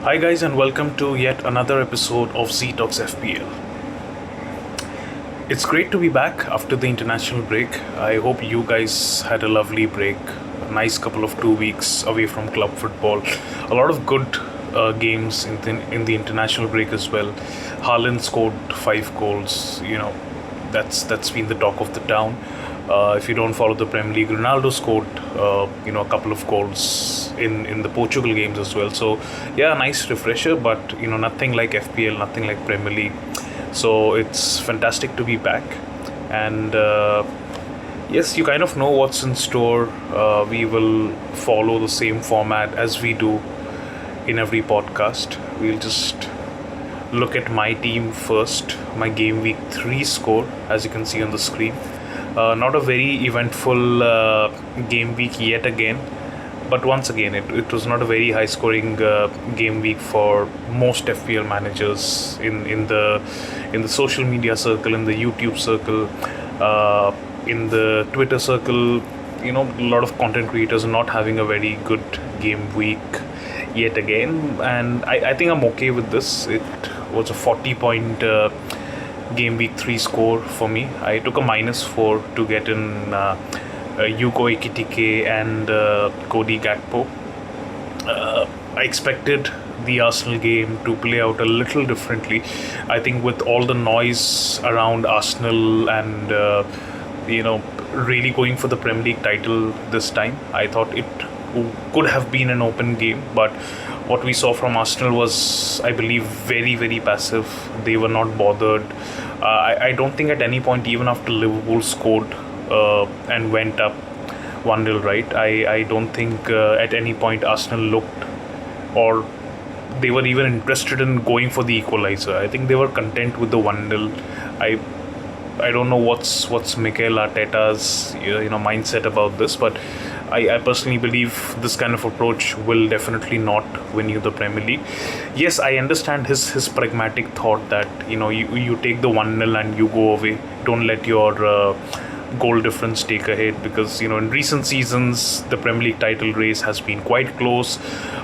Hi guys and welcome to yet another episode of Z Talks FPL. It's great to be back after the international break. I hope you guys had a lovely break, a nice couple of 2 weeks away from club football. A lot of good games in the international break as well. Haaland scored 5 goals. That's been the talk of the town. If you don't follow the Premier League, Ronaldo scored a couple of goals in the Portugal games as well. So yeah, nice refresher, but nothing like FPL, nothing like Premier League. So it's fantastic to be back, and yes, you kind of know what's in store. We will follow the same format as we do in every podcast. We'll just look at my team first, my game week 3 score, as you can see on the screen. Not a very eventful game week yet again, but once again, it was not a very high scoring game week for most FPL managers in the social media circle, in the YouTube circle, in the Twitter circle. A lot of content creators are not having a very good game week yet again, and I think I'm okay with this. It was a 40 point game week 3 score for me. I took a -4 to get in Yuko Ekitike and Cody Gakpo. I expected the Arsenal game to play out a little differently. I think with all the noise around Arsenal and really going for the Premier League title this time, I thought it could have been an open game, but what we saw from Arsenal was, I believe, very, very passive. They were not bothered. I don't think at any point, even after Liverpool scored and went up 1-0, right? I don't think at any point Arsenal looked or they were even interested in going for the equalizer. I think they were content with the 1-0. I don't know what's Mikel Arteta's mindset about this, but I personally believe this kind of approach will definitely not win you the Premier League. Yes, I understand his pragmatic thought that you take the 1-0 and you go away. Don't let your goal difference take a hit, because in recent seasons the Premier League title race has been quite close.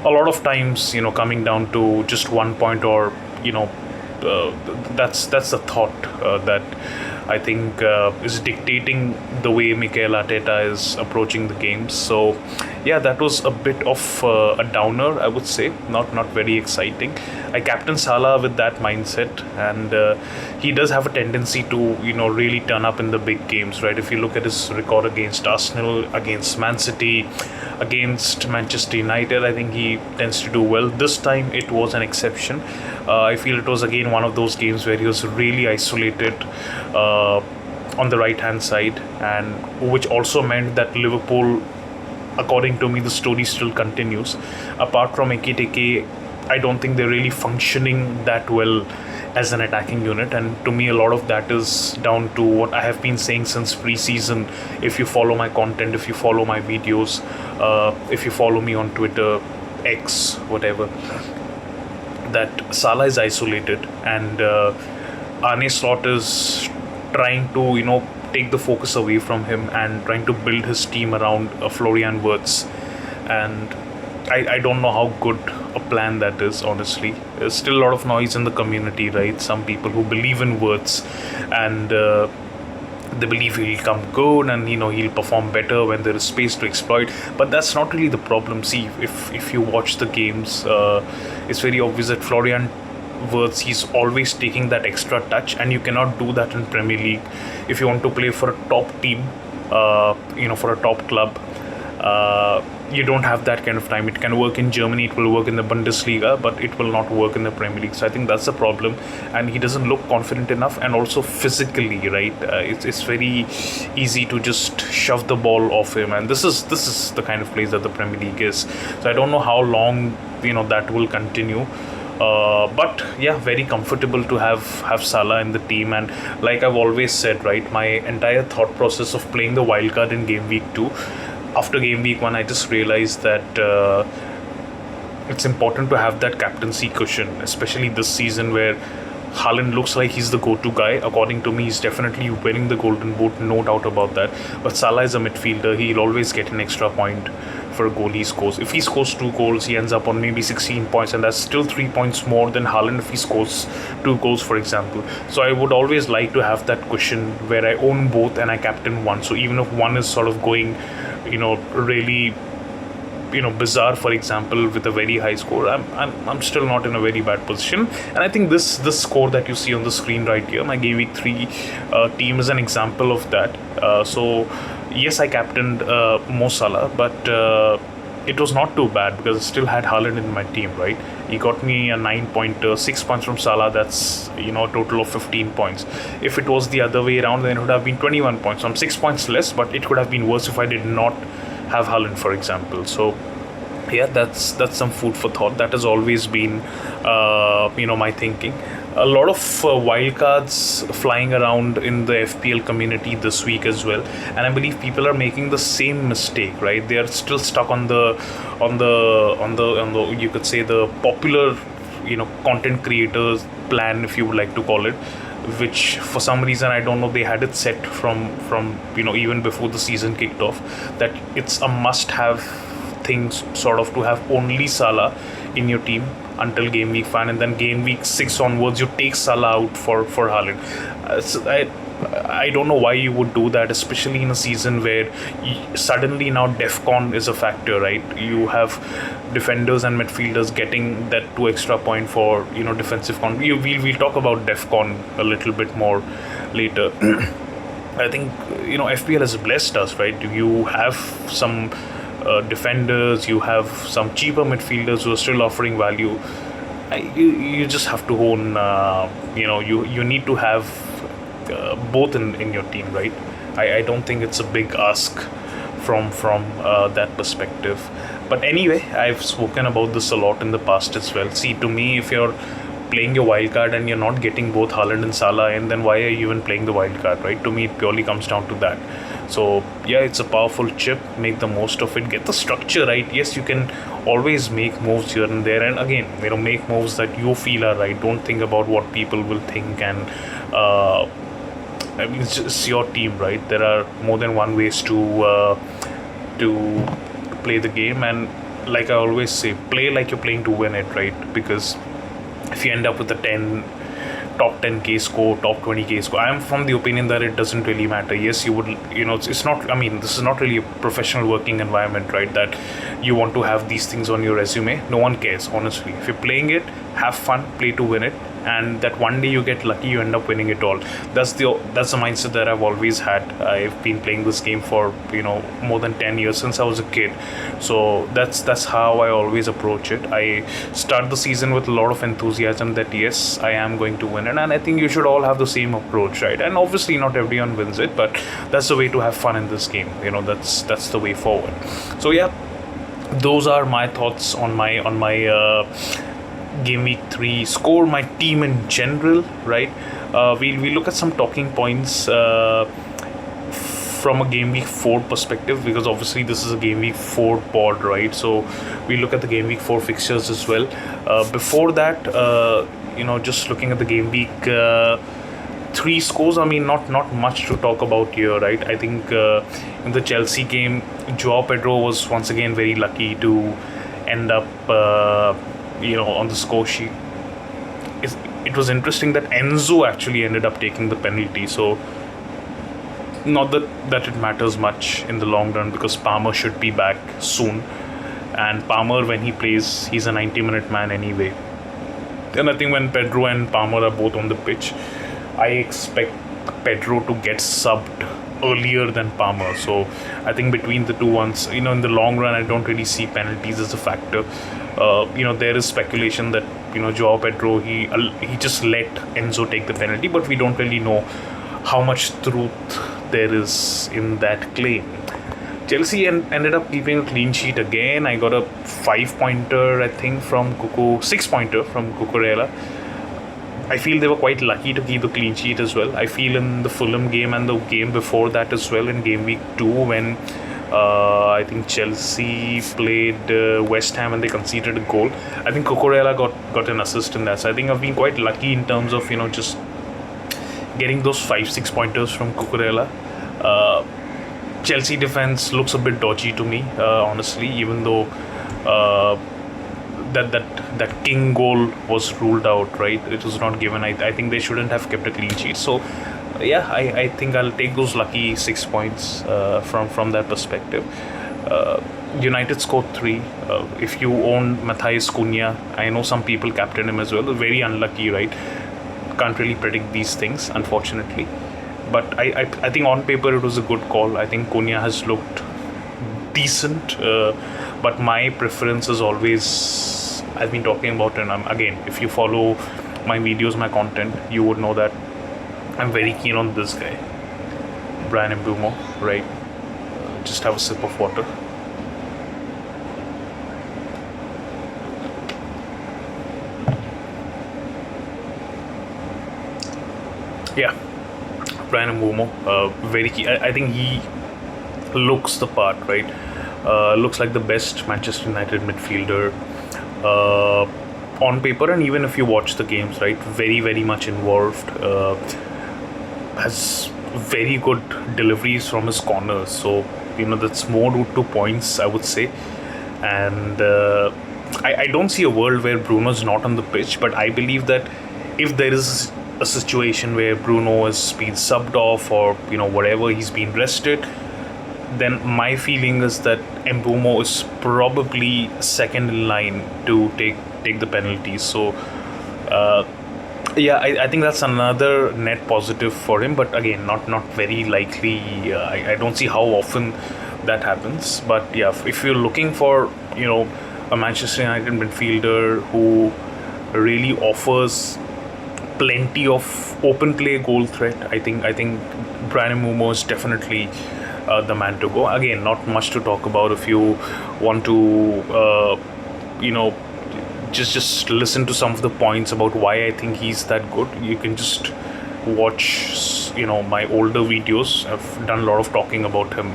A lot of times coming down to just 1 point, or that's the thought that I think is dictating the way Mikel Arteta is approaching the games. So yeah, that was a bit of a downer, I would say. Not very exciting. I captain Salah with that mindset, and he does have a tendency to really turn up in the big games, right? If you look at his record against Arsenal, against Man City, against Manchester United, I think he tends to do well. This time it was an exception. I feel it was again one of those games where he was really isolated on the right hand side, and which also meant that Liverpool, according to me, the story still continues. Apart from Ekitike, I don't think they're really functioning that well as an attacking unit, and to me a lot of that is down to what I have been saying since pre-season. If you follow my content, if you follow my videos, if you follow me on Twitter, X, whatever, that Salah is isolated, and Arne Slot is trying to take the focus away from him and trying to build his team around Florian Wirtz. And I don't know how good a plan that is, honestly. There's still a lot of noise in the community, right? Some people who believe in Wirtz, and they believe he'll come good and he'll perform better when there is space to exploit. But that's not really the problem. See, if you watch the games, it's very obvious that Florian Wirtz, he's always taking that extra touch, and you cannot do that in Premier League. If you want to play for a top team, for a top club, you don't have that kind of time. It can work in Germany, it will work in the Bundesliga, but it will not work in the Premier League. So I think that's the problem, and he doesn't look confident enough, and also physically, right? It's very easy to just shove the ball off him, and this is the kind of place that the Premier League is. So I don't know how long that will continue. But yeah, very comfortable to have Salah in the team. And like I've always said, right, my entire thought process of playing the wildcard in game week 2, after game week 1, I just realized that it's important to have that captaincy cushion, especially this season where Haaland looks like he's the go-to guy. According to me, he's definitely winning the Golden Boot, no doubt about that. But Salah is a midfielder. He'll always get an extra point whatever goal he scores. If he scores 2 goals, he ends up on maybe 16 points, and that's still 3 points more than Haaland if he scores 2 goals, for example. So I would always like to have that cushion where I own both and I captain one. So even if one is sort of going, really, bizarre, for example, with a very high score, I'm still not in a very bad position. And I think this score that you see on the screen right here, my game week 3 team, is an example of that. So yes, I captained Mo Salah, but it was not too bad because I still had Haaland in my team, right? He got me a 9-pointer, 6 points from Salah. That's a total of 15 points. If it was the other way around, then it would have been 21 points. So I'm 6 points less, but it could have been worse if I did not have Haaland, for example. So yeah, that's some food for thought. That has always been my thinking. A lot of wildcards flying around in the FPL community this week as well, and I believe people are making the same mistake, right? They are still stuck on the you could say the popular content creators plan, if you would like to call it, which for some reason, I don't know, they had it set from even before the season kicked off, that it's a must-have thing sort of to have only Salah in your team until game week 5, and then game week 6 onwards you take Salah out for Haaland. I don't know why you would do that, especially in a season where suddenly now DEFCON is a factor, right? You have defenders and midfielders getting that 2 extra point for defensive we'll talk about DEFCON a little bit more later. I think FPL has blessed us, right? You have some defenders, you have some cheaper midfielders who are still offering value. You just have to own you need to have both in your team, right? I don't think it's a big ask from that perspective. But anyway, I've spoken about this a lot in the past as well. See, to me, if you're playing your wildcard and you're not getting both Haaland and Salah in, then why are you even playing the wildcard, right? To me, it purely comes down to that. So yeah, it's a powerful chip. Make the most of it. Get the structure right. Yes, you can always make moves here and there, and again, make moves that you feel are right. Don't think about what people will think. And I mean, it's just your team, right? There are more than one ways to play the game, and like I always say, play like you're playing to win it, right? Because if you end up with a top 10k score, top 20k score, I am from the opinion that it doesn't really matter. Yes, you would, it's not, I mean, this is not really a professional working environment, right? That you want to have these things on your resume. No one cares, honestly. If you're playing it, have fun, play to win it, and that one day you get lucky, you end up winning it all. That's the mindset that I've always had. I've been playing this game for more than 10 years, since I was a kid. So that's how I always approach it. I start the season with a lot of enthusiasm that yes, I am going to win it, and I think you should all have the same approach, right? And obviously not everyone wins it, but that's the way to have fun in this game. That's the way forward. So yeah, those are my thoughts on my game week 3 score, my team in general, right? We look at some talking points from a game week 4 perspective, because obviously this is a game week 4 pod, right? So we look at the game week 4 fixtures as well. Before that, just looking at the game week 3 scores, I mean, not much to talk about here, right? I think in the Chelsea game, Joao Pedro was once again very lucky to end up on the score sheet. It was interesting that Enzo actually ended up taking the penalty. So not that it matters much in the long run, because Palmer should be back soon, and Palmer, when he plays, he's a 90-minute man anyway. And I think when Pedro and Palmer are both on the pitch, I expect Pedro to get subbed earlier than Palmer. So I think between the two ones, in the long run, I don't really see penalties as a factor. There is speculation that Joao Pedro, he just let Enzo take the penalty, but we don't really know how much truth there is in that claim. Chelsea ended up keeping a clean sheet again. I got a 5-pointer, I think, from 6-pointer from Cucurella. I feel they were quite lucky to keep the clean sheet as well. I feel in the Fulham game and the game before that as well, in game week 2, when I think Chelsea played West Ham and they conceded a goal, I think Cucurella got an assist in that. So I think I've been quite lucky in terms of just getting those 5-6 pointers from Cucurella. Chelsea defense looks a bit dodgy to me, honestly, even though uh, that King goal was ruled out, right? It was not given. I think they shouldn't have kept a clean sheet. So, yeah, I think I'll take those lucky 6 points from that perspective. United scored 3. If you own Matthias Cunha, I know some people captain him as well. Very unlucky, right? Can't really predict these things, unfortunately. But I think on paper it was a good call. I think Cunha has looked decent, but my preference is always, I've been talking about it, and again, if you follow my videos, my content, you would know that I'm very keen on this guy, Brian Mbeumo, right? Just have a sip of water. Yeah, Brian Mbeumo, very key. I think he looks the part, right? Looks like the best Manchester United midfielder on paper, and even if you watch the games, right, very much involved. Has very good deliveries from his corners, so that's more route to points, I would say. And I don't see a world where Bruno's not on the pitch, but I believe that if there is a situation where Bruno is being subbed off or whatever, he's been rested, then my feeling is that Mbeumo is probably second in line to take the penalties. So yeah, I think that's another net positive for him, but again, not very likely. I don't see how often that happens. But yeah, if you're looking for a Manchester United midfielder who really offers plenty of open play goal threat, I think Brian Mbeumo is definitely the man to go. Again, not much to talk about. If you want to just listen to some of the points about why I think he's that good, you can just watch my older videos. I've done a lot of talking about him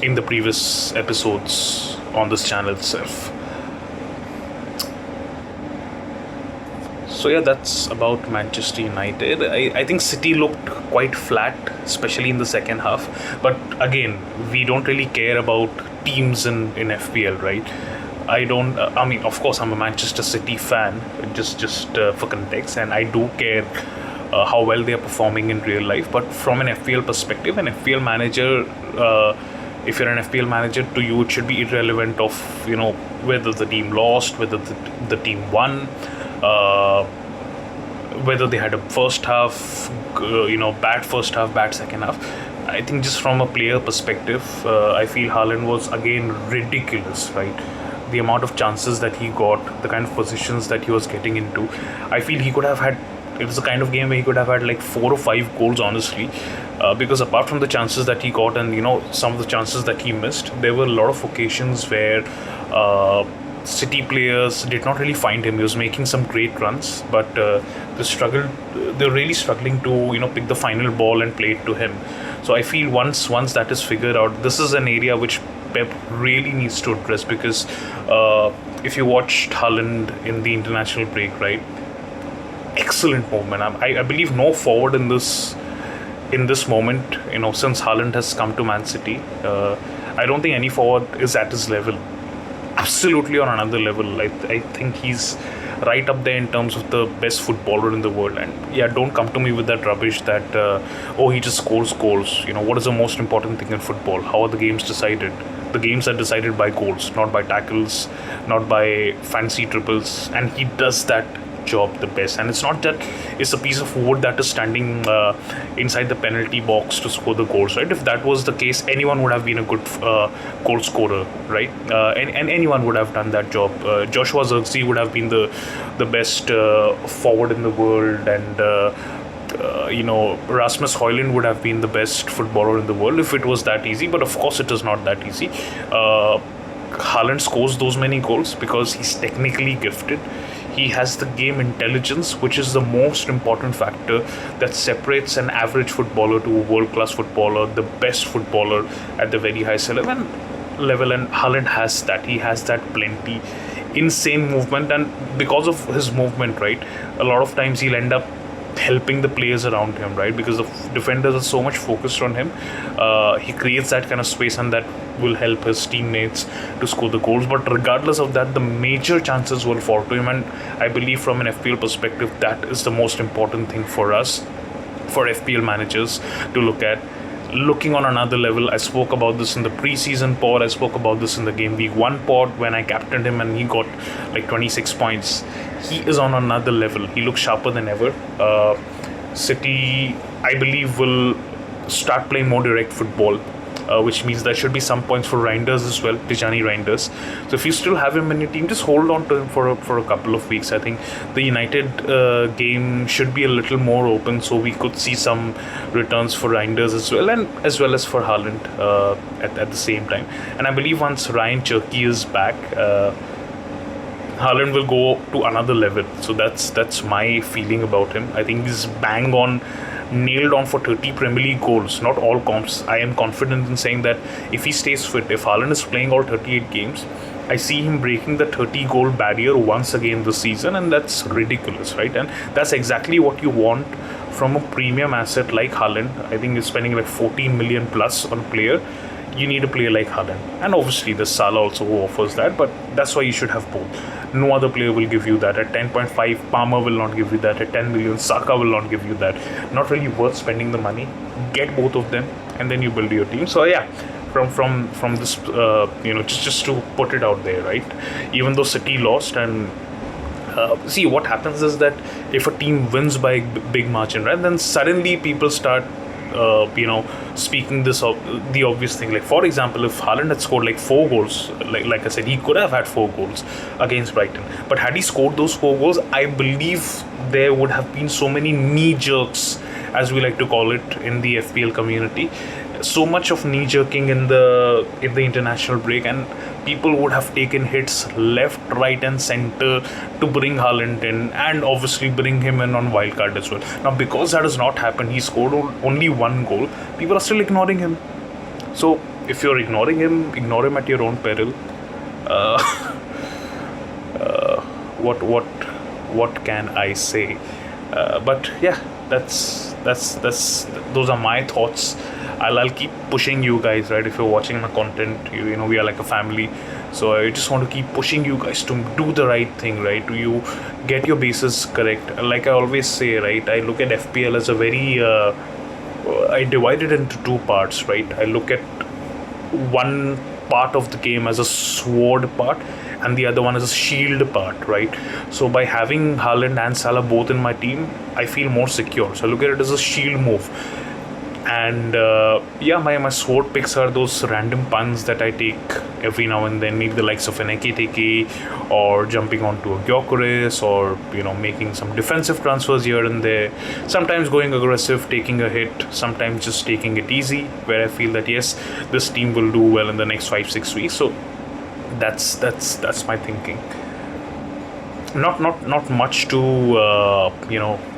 in the previous episodes on this channel itself. So yeah, that's about Manchester United. I think City looked quite flat, especially in the second half. But again, we don't really care about teams in FPL, right? I don't. I mean, of course, I'm a Manchester City fan, just for context, and I do care how well they are performing in real life. But from an FPL perspective, an FPL manager, if you're an FPL manager, to you it should be irrelevant of whether the team lost, whether the team won. Whether they had a first half, bad first half, bad second half. I think just from a player perspective, I feel Haaland was again ridiculous, right? The amount of chances that he got, the kind of positions that he was getting into. I feel he could have had, it was the kind of game where he could have had like 4 or 5 goals, honestly. Because apart from the chances that he got and, some of the chances that he missed, there were a lot of occasions where City players did not really find him. He was making some great runs, but they're really struggling to pick the final ball and play it to him. So I feel once that is figured out, this is an area which Pep really needs to address, because if you watched Haaland in the international break, right, excellent movement. I believe no forward in this moment, since Haaland has come to Man City, I don't think any forward is at his level. Absolutely on another level. I think he's right up there in terms of the best footballer in the world. And yeah, don't come to me with that rubbish that he just scores goals. What is the most important thing in football? How are the games decided? The games are decided by goals, not by tackles, not by fancy triples, and he does that job the best. And it's not that it's a piece of wood that is standing inside the penalty box to score the goals, right? If that was the case, anyone would have been a good goal scorer, right? And anyone would have done that job. Joshua Zirkzee would have been the best forward in the world, and Rasmus Højlund would have been the best footballer in the world if it was that easy. But of course, it is not that easy. Haaland scores those many goals because he's technically gifted. He has the game intelligence, which is the most important factor that separates an average footballer to a world-class footballer, the best footballer at the very highest level. And Haaland has that. He has that plenty. Insane movement, and because of his movement, right, a lot of times he'll end up helping the players around him, right? Because the defenders are so much focused on him. He creates that kind of space, and that will help his teammates to score the goals. But regardless of that, the major chances will fall to him, and I believe from an FPL perspective, that is the most important thing for us, for FPL managers to look at. Looking on another level, I spoke about this in the preseason pod, I spoke about this in the game week 1 pod when I captained him and he got like 26 points. He is on another level. He looks sharper than ever. City, I believe, will start playing more direct football, which means there should be some points for Reinders as well, Tijani Reinders. So if you still have him in your team, just hold on to him for a couple of weeks. I think the United game should be a little more open, so we could see some returns for Reinders as well, and as well as for Haaland at the same time. And I believe once Ryan Cherky is back, Haaland will go to another level. So that's my feeling about him. I think he's bang on, nailed on for 30 Premier League goals, not all comps. I am confident in saying that if he stays fit, if Haaland is playing all 38 games, I see him breaking the 30 goal barrier once again this season, and that's ridiculous, right? And that's exactly what you want from a premium asset like Haaland. I think you're spending like 14 million plus on a player. You need a player like Haaland, and obviously the Salah also who offers that, but that's why you should have both. No other player will give you that. At 10.5, Palmer will not give you that. At 10 million, Saka will not give you that. Not really worth spending the money. Get both of them, and then you build your team. So yeah, from this, just to put it out there, right? Even though City lost, and see what happens is that if a team wins by a big margin, right, then suddenly people start speaking the obvious thing. Like, for example, if Haaland had scored like 4 goals, like I said, he could have had 4 goals against Brighton. But had he scored those 4 goals, I believe there would have been so many knee jerks, as we like to call it in the FPL community. So much of knee jerking in the international break, and people would have taken hits left, right, and center to bring Haaland in, and obviously bring him in on wildcard as well. Now, because that has not happened, he scored only 1 goal. People are still ignoring him. So if you're ignoring him, ignore him at your own peril. What can I say? But yeah, that's those are my thoughts. I'll keep pushing you guys, right? If you're watching my content, we are like a family. So I just want to keep pushing you guys to do the right thing, right? To you get your bases correct. Like I always say, right? I look at FPL as a very I divide it into 2 parts, right? I look at one part of the game as a sword part, and the other one is a shield part, right? So by having Haaland and Salah both in my team, I feel more secure. So I look at it as a shield move. And my sword picks are those random puns that I take every now and then, maybe the likes of an Ekiteke, or jumping onto a Gyökeres, or making some defensive transfers here and there. Sometimes going aggressive, taking a hit, sometimes just taking it easy, where I feel that yes, this team will do well in the next 5-6 weeks. So that's my thinking. Not much to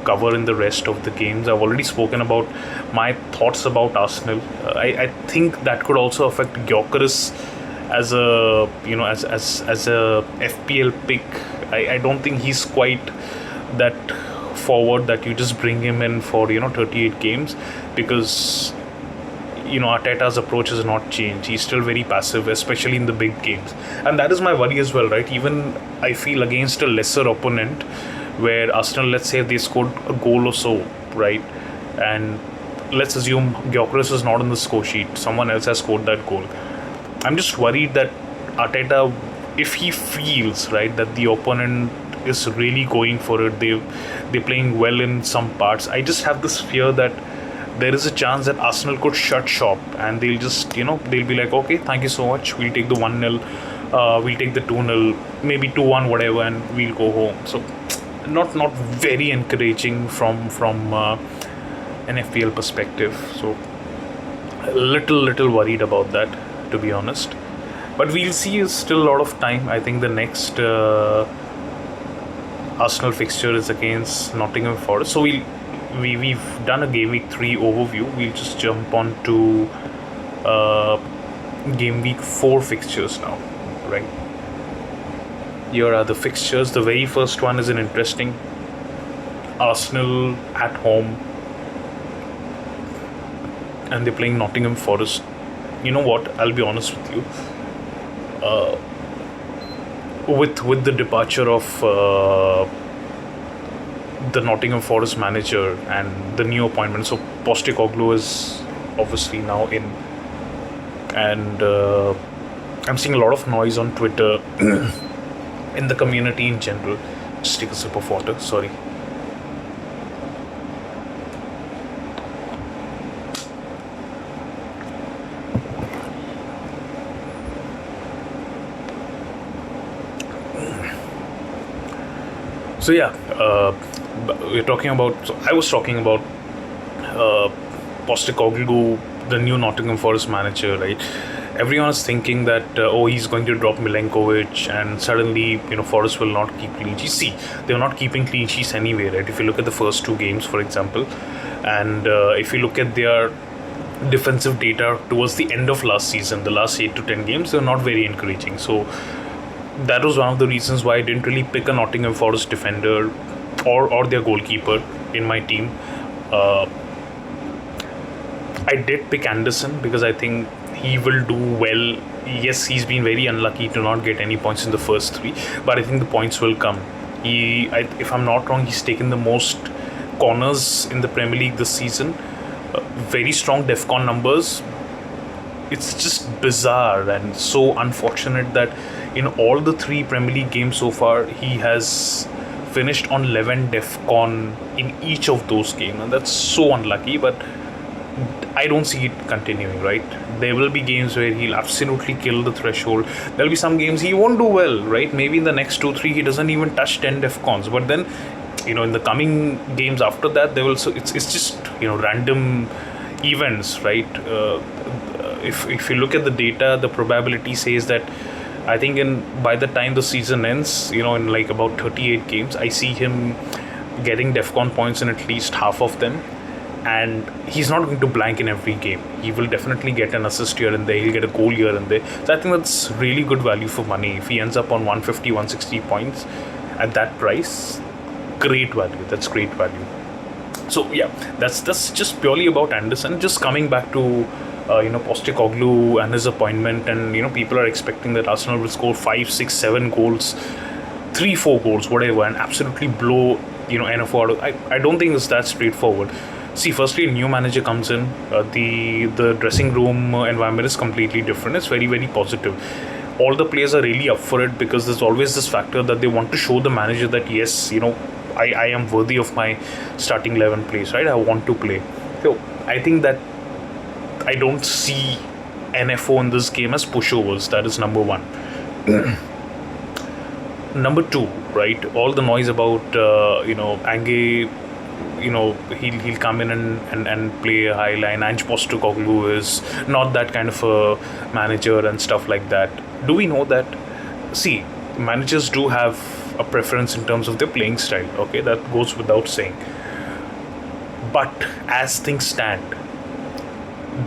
cover in the rest of the games. I've already spoken about my thoughts about Arsenal. I think that could also affect Gyökeres as a as a FPL pick. I don't think he's quite that forward that you just bring him in for 38 games, because Arteta's approach has not changed. He's still very passive, especially in the big games. And that is my worry as well, right? Even I feel against a lesser opponent, where Arsenal, let's say they scored a goal or so, right? And let's assume Gyökeres is not on the score sheet. Someone else has scored that goal. I'm just worried that Arteta, if he feels, right, that the opponent is really going for it, they're playing well in some parts, I just have this fear that there is a chance that Arsenal could shut shop, and they'll just, they'll be like, okay, thank you so much, we'll take the 1-0, we'll take the 2-0, maybe 2-1, whatever, and we'll go home. So not very encouraging from an FPL perspective. So a little worried about that, to be honest. But we'll see. Still a lot of time. I think the next Arsenal fixture is against Nottingham Forest. So we've done a game week 3 overview. We'll just jump on to game week 4 fixtures now, right? Here are the fixtures. The very first one is an interesting Arsenal at home, and they're playing Nottingham Forest. You know what? I'll be honest with you. With the departure of the Nottingham Forest manager and the new appointment, so Postecoglou is obviously now in, and I'm seeing a lot of noise on Twitter in the community in general. Just take a sip of water. Sorry. So yeah, we're talking about. So I was talking about Postecoglou, the new Nottingham Forest manager, right? Everyone is thinking that he's going to drop Milenkovic, and suddenly Forest will not keep clean sheets. See, they're not keeping clean sheets anyway, right? If you look at the first two games, for example, and if you look at their defensive data towards the end of last season, the last 8 to 10 games, they're not very encouraging. So that was one of the reasons why I didn't really pick a Nottingham Forest defender or their goalkeeper in my team. I did pick Anderson because I think he will do well. Yes, he's been very unlucky to not get any points in the first three, but I think the points will come. If I'm not wrong, he's taken the most corners in the Premier League this season. Very strong DEFCON numbers. It's just bizarre and so unfortunate that in all the three Premier League games so far, he has finished on 11 DEFCON in each of those games, and that's so unlucky. But I don't see it continuing, right? There will be games where he'll absolutely kill the threshold. There'll be some games he won't do well, right? Maybe in the next 2-3 he doesn't even touch 10 DEFCONs. But then, in the coming games after that, there will. So it's just random events, right? If you look at the data, the probability says that I think by the time the season ends, in like about 38 games, I see him getting DEFCON points in at least half of them. And he's not going to blank in every game. He will definitely get an assist here and there. He'll get a goal here and there. So I think that's really good value for money. If he ends up on 150, 160 points at that price, great value. That's great value. So yeah, that's just purely about Anderson. Just coming back to Postecoglou and his appointment, and people are expecting that Arsenal will score 5, 6, 7 goals, 3, 4 goals, whatever, and absolutely blow NFO out of. I don't think it's that straightforward. See, firstly, a new manager comes in. The dressing room environment is completely different. It's very, very positive. All the players are really up for it because there's always this factor that they want to show the manager that yes, I am worthy of my starting 11 place, right? I want to play. So I think that I don't see NFO in this game as pushovers. That is number one. Number two, right? All the noise about Ange. He'll come in and play a high line. Ange Postecoglou is not that kind of a manager and stuff like that. Do we know that? See, managers do have a preference in terms of their playing style. Okay, that goes without saying. But as things stand,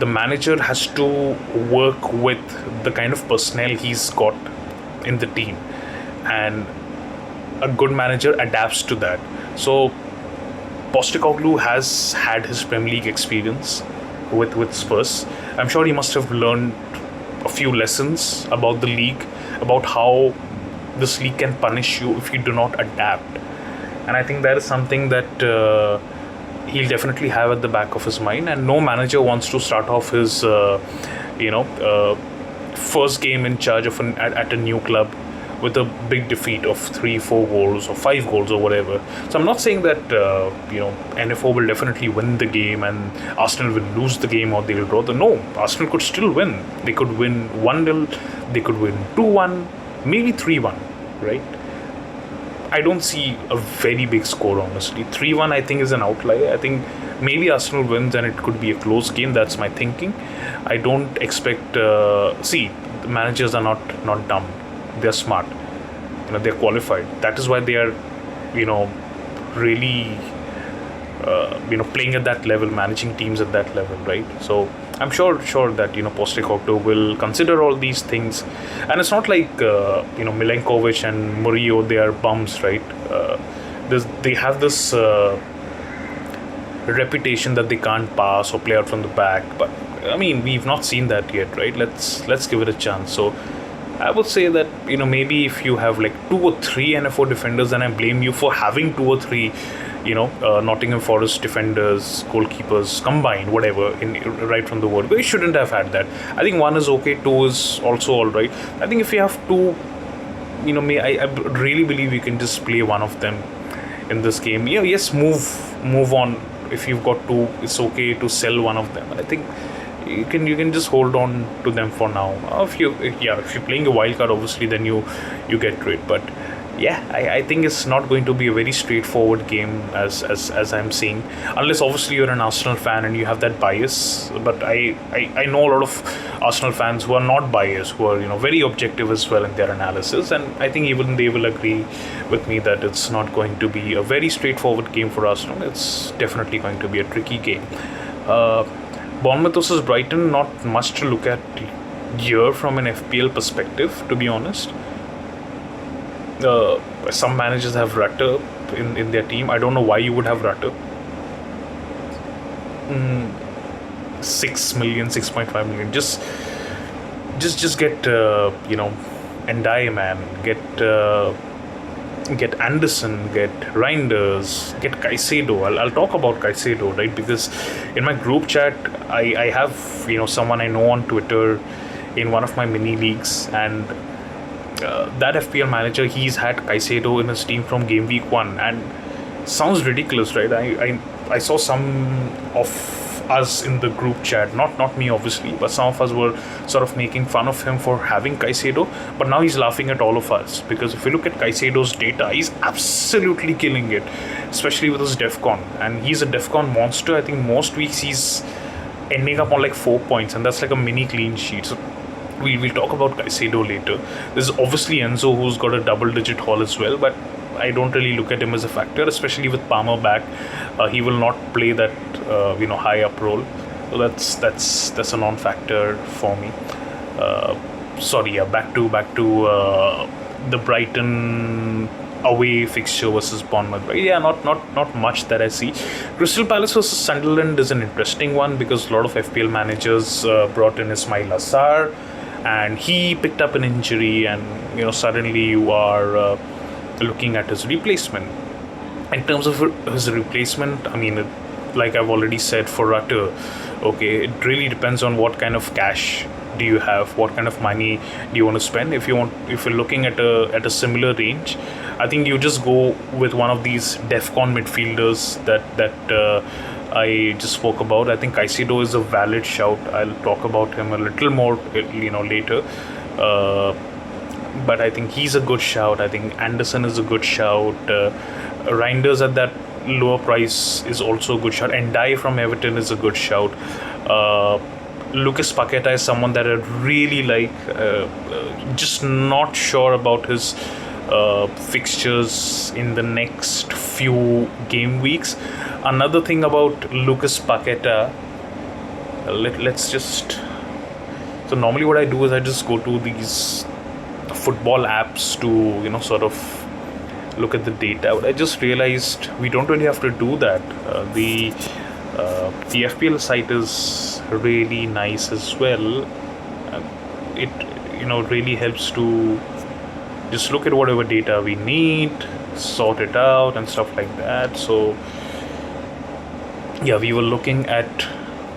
the manager has to work with the kind of personnel he's got in the team, and a good manager adapts to that. So Postecoglou has had his Premier League experience with Spurs. I'm sure he must have learned a few lessons about the league, about how this league can punish you if you do not adapt. And I think that is something that he'll definitely have at the back of his mind. And no manager wants to start off his, first game in charge of at a new club with a big defeat of 3, 4 goals or 5 goals or whatever. So I'm not saying that NFO will definitely win the game and Arsenal will lose the game or they will draw. No, Arsenal could still win. They could win 1-0, they could win 2-1, maybe 3-1, right? I don't see a very big score, honestly. 3-1 I think is an outlier. I think maybe Arsenal wins and it could be a close game. That's my thinking. I don't expect... the managers are not dumb. They're smart. They're qualified. That is why they are, really, playing at that level, managing teams at that level, right? So I'm sure that, Postecoglou will consider all these things. And it's not like, Milenkovic and Murillo, they are bums, right? they have this reputation that they can't pass or play out from the back. But I mean, we've not seen that yet, right? Let's give it a chance. So I would say that, maybe if you have like 2 or 3 NFO defenders, then I blame you for having 2 or 3, Nottingham Forest defenders, goalkeepers combined, whatever, in right from the word. We shouldn't have had that. I think 1 is okay, 2 is also all right. I think if you have 2, I really believe you can just play one of them in this game. Yes, move on. If you've got 2, it's okay to sell one of them. I think you can just hold on to them for now. If you're playing a wild card, obviously, then you get rid. But yeah, I think it's not going to be a very straightforward game as I'm seeing, unless obviously you're an Arsenal fan and you have that bias. But I know a lot of Arsenal fans who are not biased, who are very objective as well in their analysis, and I think even they will agree with me that it's not going to be a very straightforward game for Arsenal. It's definitely going to be a tricky game. Bournemouth versus Brighton, not much to look at here from an FPL perspective, to be honest. Some managers have Rutter in their team. I don't know why you would have Rutter. 6 million, 6.5 million. Just get Ndiaye, man. Get Anderson, get Reinders, get Caicedo. I'll talk about Caicedo, right? Because in my group chat, I have someone I know on Twitter in one of my mini leagues, and that FPL manager, he's had Caicedo in his team from game week 1, and sounds ridiculous, right? I saw some of us in the group chat, not me obviously, but some of us were sort of making fun of him for having Caicedo, but now he's laughing at all of us, because if you look at Caicedo's data, he's absolutely killing it, especially with his DEFCON, and he's a DEFCON monster. I think most weeks he's ending up on like 4 points, and that's like a mini clean sheet. So we'll talk about Caicedo later. There's obviously Enzo, who's got a double-digit haul as well, but I don't really look at him as a factor, especially with Palmer back. He will not play that high up role. So that's a non-factor for me. Back to the Brighton away fixture versus Bournemouth. Right? Yeah, not much that I see. Crystal Palace versus Sunderland is an interesting one, because a lot of FPL managers brought in Ismail Assar, and he picked up an injury, and suddenly you are looking at his replacement. In terms of his replacement, I mean, like I've already said, for Rutter, okay, it really depends on what kind of cash do you have, what kind of money do you want to spend. If you're looking at a similar range, I think you just go with one of these DEFCON midfielders that I just spoke about. I think Caicedo is a valid shout. I'll talk about him a little more later, but I think he's a good shout. I think Anderson is a good shout. Reinders at that lower price is also a good shout, and Ndiaye from Everton is a good shout. Lucas Paqueta is someone that I really like. Just not sure about his fixtures in the next few game weeks. Another thing about Lucas Paqueta, let's just... So normally what I do is I just go to these football apps to sort of look at the data. But I just realized we don't really have to do that. The FPL site is really nice as well. It really helps to just look at whatever data we need, sort it out and stuff like that. So yeah, we were looking at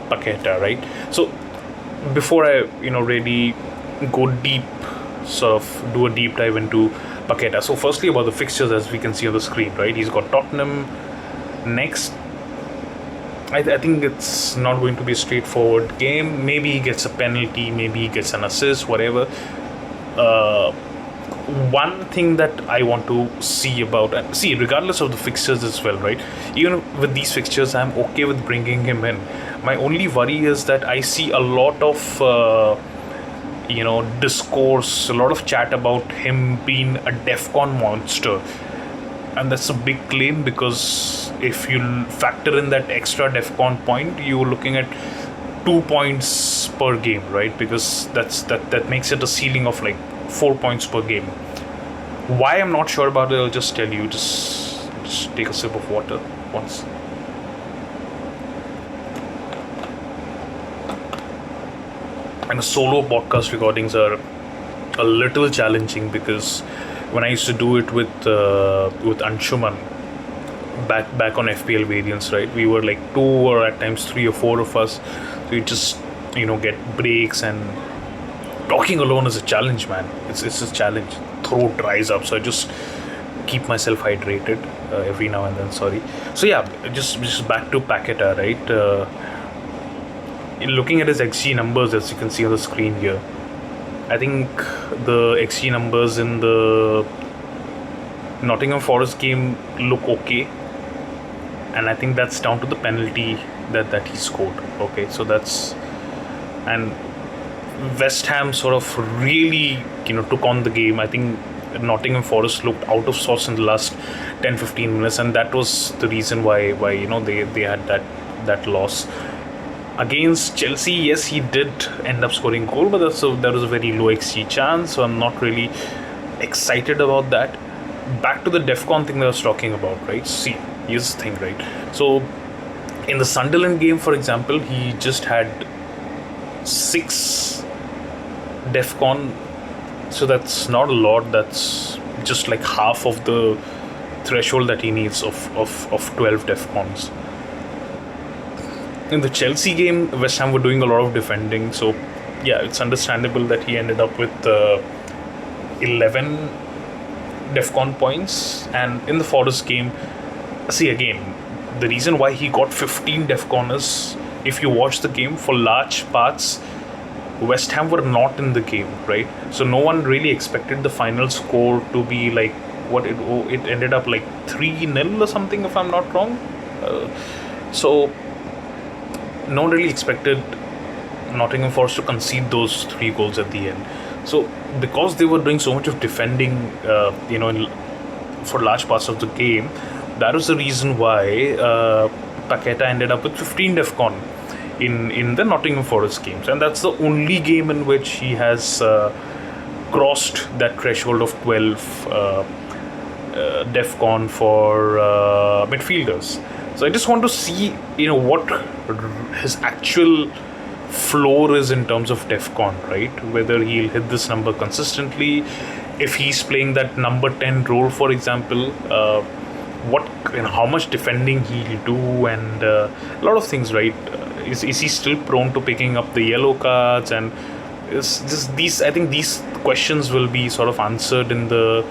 Paqueta, right? So before I really go deep, sort of do a deep dive into Paqueta. So firstly, about the fixtures, as we can see on the screen, right? He's got Tottenham next. I think it's not going to be a straightforward game. Maybe he gets a penalty, maybe he gets an assist, whatever. One thing that I want to see regardless of the fixtures as well, right? Even with these fixtures, I'm okay with bringing him in. My only worry is that I see a lot of discourse, a lot of chat about him being a DEFCON monster. And that's a big claim, because if you factor in that extra DEFCON point, you're looking at 2 points per game, right? Because that makes it a ceiling of like 4 points per game. Why I'm not sure about it, I'll just tell you. Just Just take a sip of water once. And solo podcast recordings are a little challenging because when I used to do it with Anshuman back on FPL variants, right? We were like 2 or at times 3 or 4 of us. So you just get breaks, and talking alone is a challenge, man. It's a challenge. Throat dries up, so I just keep myself hydrated every now and then. Sorry. So yeah, just back to Paqueta, right? Looking at his XG numbers, as you can see on the screen here, I think the XG numbers in the Nottingham Forest game look okay, and I think that's down to the penalty that he scored. Okay, so that's, and West Ham sort of really took on the game. I think Nottingham Forest looked out of sorts in the last 10-15 minutes, and that was the reason why they had that loss. Against Chelsea, yes, he did end up scoring a goal, but that was a very low XG chance, so I'm not really excited about that. Back to the DEFCON thing that I was talking about, right? See, here's the thing, right? So, in the Sunderland game, for example, he just had 6 DEFCON, so that's not a lot. That's just like half of the threshold that he needs of 12 DEFCONs. In the Chelsea game, West Ham were doing a lot of defending, so yeah, it's understandable that he ended up with 11 DEFCON points. And in the Forest game, see again, the reason why he got 15 DEFCON is, if you watch the game, for large parts, West Ham were not in the game, right? So no one really expected the final score to be like what it ended up like 3-0 or something, if I'm not wrong. So no one really expected Nottingham Forest to concede those 3 goals at the end. So because they were doing so much of defending, for large parts of the game, that was the reason why Paqueta ended up with 15 DEFCON in the Nottingham Forest games, and that's the only game in which he has crossed that threshold of 12 DEFCON for midfielders. So I just want to see, what his actual floor is in terms of DEFCON, right? Whether he'll hit this number consistently, if he's playing that number 10 role, for example, how much defending he'll do, and a lot of things, right? Is he still prone to picking up the yellow cards? And I think these questions will be sort of answered in the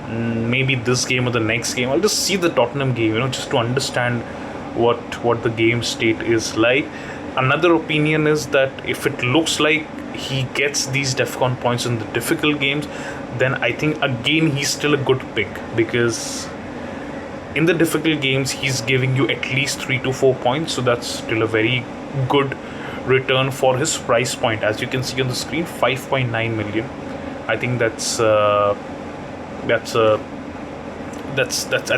maybe this game or the next game. I'll just see the Tottenham game, just to understand what the game state is like. Another opinion is that if it looks like he gets these DEFCON points in the difficult games, then I think again he's still a good pick, because in the difficult games he's giving you at least 3 to 4 points, so that's still a very good return for his price point. As you can see on the screen, 5.9 million. I think that's at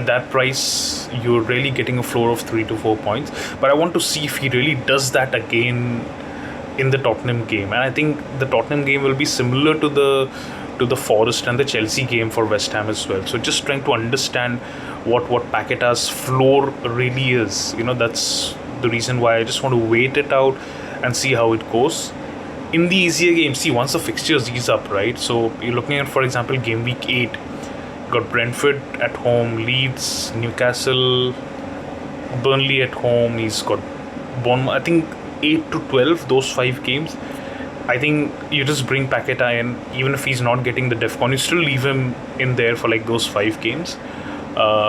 that price you're really getting a floor of 3 to 4 points. But I want to see if he really does that again in the Tottenham game, and I think the Tottenham game will be similar to the Forest and the Chelsea game for West Ham as well. So just trying to understand what Paqueta's floor really is. That's the reason why I just want to wait it out and see how it goes. In the easier games, see, once the fixtures ease up, right? So you're looking at, for example, game week 8. Got Brentford at home, Leeds, Newcastle, Burnley at home. He's got Bournemouth. I think 8 to 12, those 5 games. I think you just bring Paqueta in, even if he's not getting the DEFCON, you still leave him in there for like those 5 games,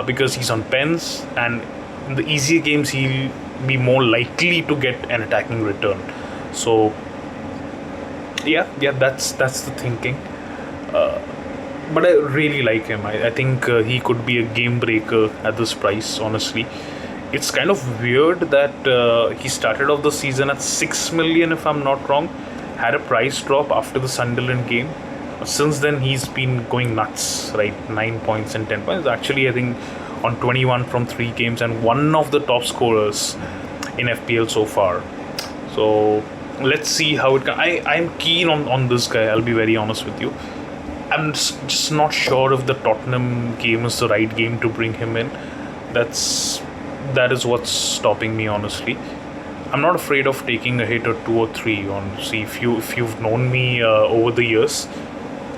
because he's on pens, and in the easier games he'll be more likely to get an attacking return. So yeah, that's the thinking. But I really like him. I think he could be a game breaker at this price, honestly. It's kind of weird that he started off the season at 6 million, if I'm not wrong. Had a price drop after the Sunderland game. Since then, he's been going nuts, right? 9 points and 10 points. Actually, I think on 21 from 3 games, and one of the top scorers in FPL so far. So let's see how it can. I'm keen on this guy, I'll be very honest with you. I'm just not sure if the Tottenham game is the right game to bring him in. That's that is what's stopping me, honestly. I'm not afraid of taking a hit or two or three. Honestly, if you've known me over the years,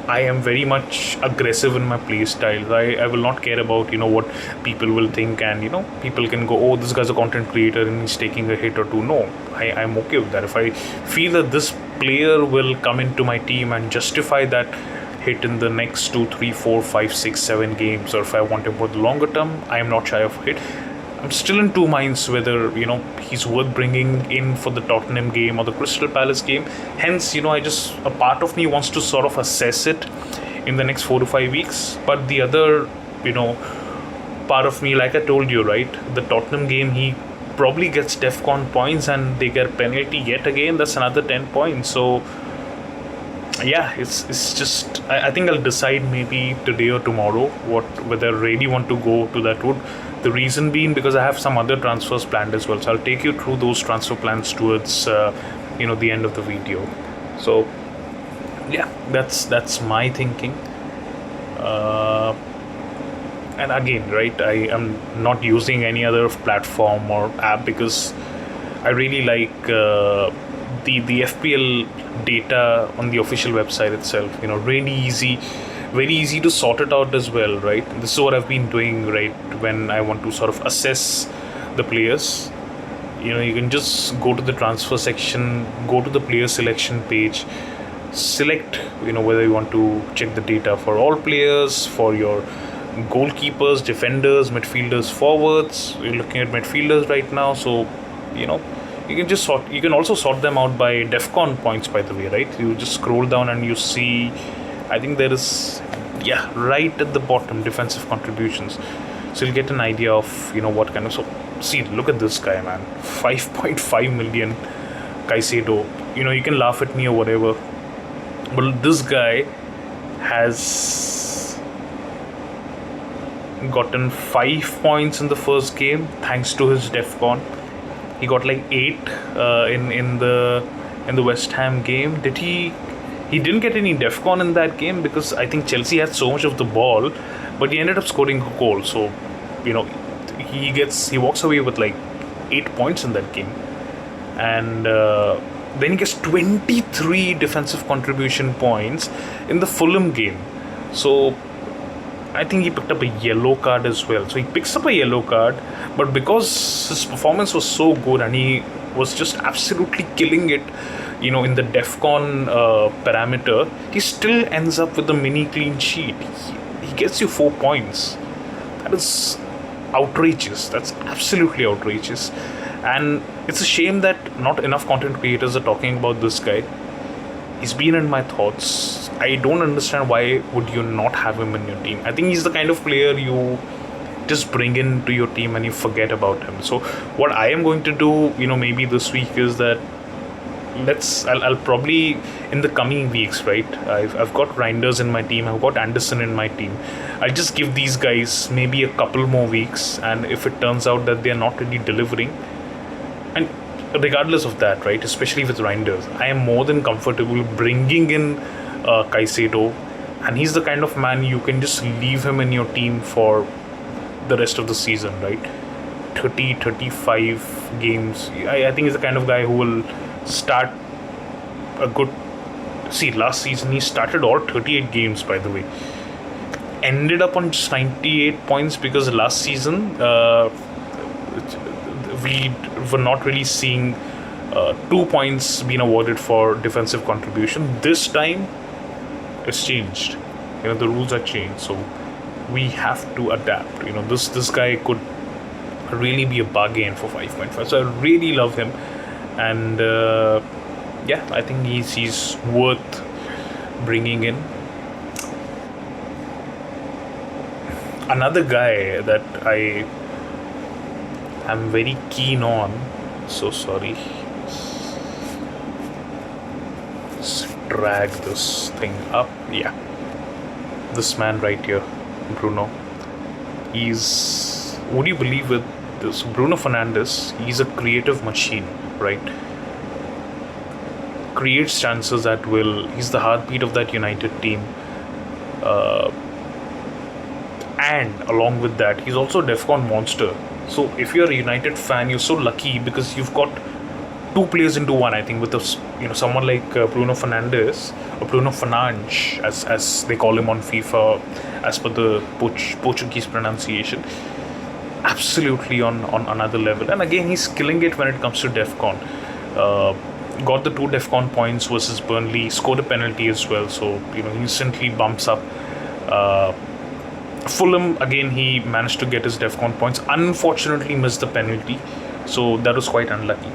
I am very much aggressive in my play style. I will not care about what people will think, and people can go, oh, this guy's a content creator and he's taking a hit or two. No, I'm okay with that. If I feel that this player will come into my team and justify that hit in the next 2, 3, 4, 5, 6, 7 games, or if I want him for the longer term, I am not shy of a hit. I'm still in two minds whether he's worth bringing in for the Tottenham game or the Crystal Palace game. Hence, a part of me wants to sort of assess it in the next 4 to 5 weeks. But the other, part of me, like I told you, right, the Tottenham game, he probably gets DEFCON points and they get penalty yet again. That's another 10 points. So yeah, it's just I think I'll decide maybe today or tomorrow whether I really want to go to that route. The reason being because I have some other transfers planned as well, so I'll take you through those transfer plans towards the end of the video. So yeah, that's my thinking. And again, right, I am not using any other platform or app because I really like the FPL data on the official website itself. Really easy, very easy to sort it out as well, right? This is what I've been doing, right, when I want to sort of assess the players. You can just go to the transfer section, go to the player selection page, select whether you want to check the data for all players, for your goalkeepers, defenders, midfielders, forwards. We're looking at midfielders right now, so you can also sort them out by DEFCON points, by the way, right? You just scroll down and you see, I think there is, right at the bottom, defensive contributions. So you'll get an idea of what kind of. So see, look at this guy, man. 5.5 million Caicedo. You can laugh at me or whatever, but this guy has gotten 5 points in the first game thanks to his DEFCON. He got like 8 in the West Ham game. He didn't get any DEFCON in that game because I think Chelsea had so much of the ball, but he ended up scoring a goal. So he walks away with like 8 points in that game, and then he gets 23 defensive contribution points in the Fulham game. So I think he picked up a yellow card as well. So he picks up a yellow card, but because his performance was so good and he was just absolutely killing it, in the DEFCON parameter, he still ends up with a mini clean sheet. He gets you 4 points. That is outrageous. That's absolutely outrageous. And it's a shame that not enough content creators are talking about this guy. He's been in my thoughts. I don't understand why would you not have him in your team. I think he's the kind of player you just bring into your team and you forget about him. So what I am going to do, maybe this week is that I'll probably in the coming weeks, right? I've got Reinders in my team. I've got Anderson in my team. I'll just give these guys maybe a couple more weeks, and if it turns out that they're not really delivering, and regardless of that, right, especially with Reinders, I am more than comfortable bringing in Caicedo, and he's the kind of man you can just leave him in your team for the rest of the season, right? 30-35 games. I think he's the kind of guy who will start a good. See, last season he started all 38 games, by the way. Ended up on just 98 points because last season we were not really seeing 2 points being awarded for defensive contribution. This time it's changed. The rules are changed, so we have to adapt. This guy could really be a bargain for 5.5. So I really love him, and I think he's worth bringing in. Another guy that I am very keen on. So sorry. Let's drag this thing up. Yeah. This man right here, Bruno. Would you believe it? This Bruno Fernandes, he's a creative machine, right? Creates chances at will. He's the heartbeat of that United team. And and along with that, he's also a DEFCON monster. So if you're a United fan, you're so lucky because you've got two players into one. I think with someone like Bruno Fernandes or Bruno Fernandes, as they call him on FIFA, as per the Portuguese pronunciation, absolutely on another level. And again, he's killing it when it comes to DEFCON. Got the 2 DEFCON points versus Burnley, scored a penalty as well, so instantly bumps up. Fulham, again, he managed to get his DEFCON points. Unfortunately, missed the penalty, so that was quite unlucky.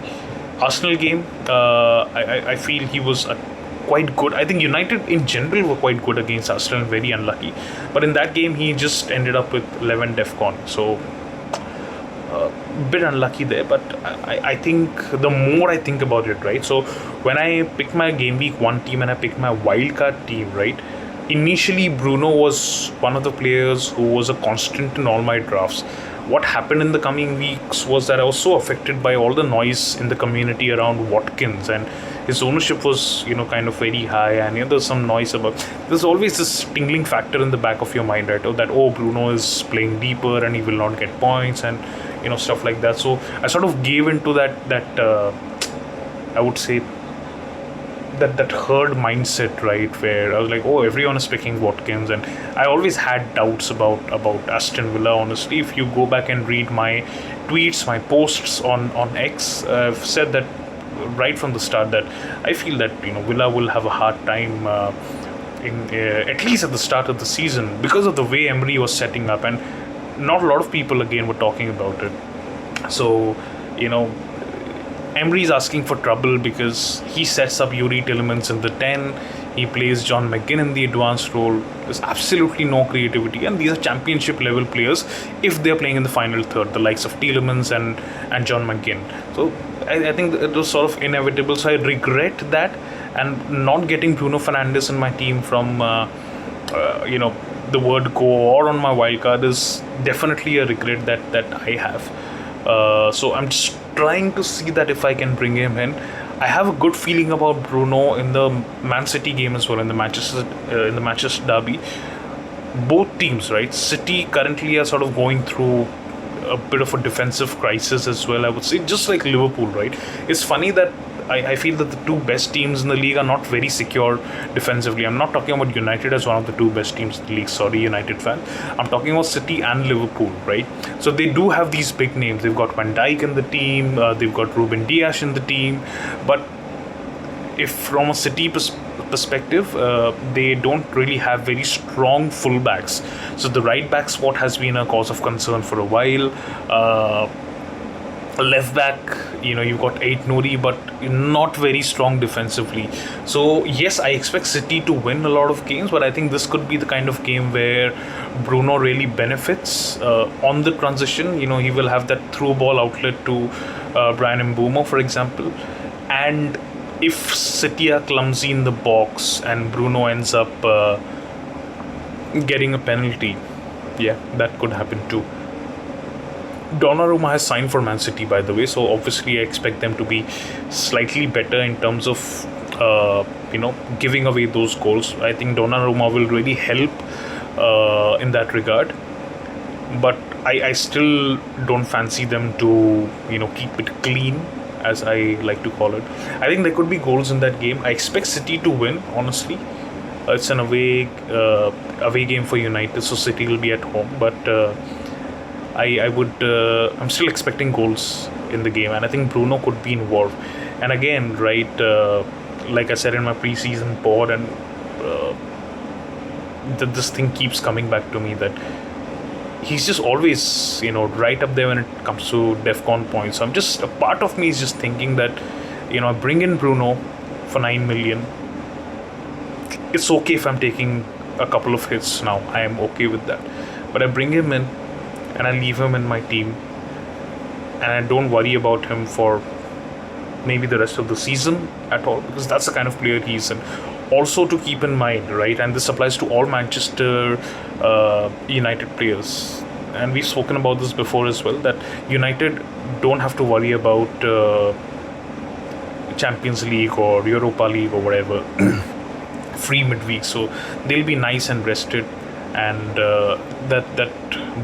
Arsenal game, I feel he was quite good. I think United in general were quite good against Arsenal, very unlucky. But in that game, he just ended up with 11 DEFCON, so bit unlucky there. But I think the more I think about it, right, so when I pick my game week 1 team and I pick my wildcard team, right, initially Bruno was one of the players who was a constant in all my drafts. What happened in the coming weeks was that I was so affected by all the noise in the community around Watkins, and his ownership was kind of very high, and there's some noise about, there's always this tingling factor in the back of your mind, right, that Bruno is playing deeper and he will not get points, and stuff like that. So I sort of gave into that I would say that herd mindset, right, where I was like, everyone is picking Watkins, and I always had doubts about Aston Villa. Honestly, if you go back and read my tweets, my posts on X, I've said that right from the start that I feel that Villa will have a hard time in at least at the start of the season, because of the way Emery was setting up, and not a lot of people again were talking about it. So Emery's asking for trouble because he sets up Yuri Tielemans in the 10. He plays John McGinn in the advanced role. There's absolutely no creativity, and these are championship level players if they're playing in the final third, the likes of Tielemans and John McGinn. So I think it was sort of inevitable. So I regret that, and not getting Bruno Fernandes in my team from the word go or on my wildcard is definitely a regret that I have. So I'm just trying to see that if I can bring him in. I have a good feeling about Bruno in the Man City game as well, in the Manchester derby. Both teams, right? City currently are sort of going through a bit of a defensive crisis as well, I would say, just like Liverpool, right? It's funny that I feel that the two best teams in the league are not very secure defensively. I'm not talking about United as one of the two best teams in the league. Sorry, United fan. I'm talking about City and Liverpool, right? So they do have these big names. They've got Van Dijk in the team. They've got Ruben Dias in the team. But if from a City perspective, they don't really have very strong fullbacks. So the right back spot has been a cause of concern for a while. Left back, you've got Aït-Nouri, but not very strong defensively. So yes, I expect City to win a lot of games, but I think this could be the kind of game where Bruno really benefits on the transition. He will have that through ball outlet to Brian Mbeumo, for example. And if City are clumsy in the box and Bruno ends up getting a penalty, yeah, that could happen too. Donnarumma has signed for Man City, by the way, so obviously I expect them to be slightly better in terms of giving away those goals. I think Donnarumma will really help in that regard, but I still don't fancy them to keep it clean, as I like to call it. I think there could be goals in that game. I expect City to win, honestly. It's an away game for United, so City will be at home, but I'm still expecting goals in the game, and I think Bruno could be involved. And again, right, like I said in my preseason pod, and this thing keeps coming back to me, that he's just always, right up there when it comes to DEFCON points. So a part of me is just thinking that, I bring in Bruno for 9 million. It's okay if I'm taking a couple of hits now. I am okay with that. But I bring him in, and I leave him in my team, and I don't worry about him for maybe the rest of the season at all, because that's the kind of player he is. And also to keep in mind, right, and this applies to all Manchester United players, and we've spoken about this before as well, that United don't have to worry about Champions League or Europa League or whatever free midweek, so they'll be nice and rested. and that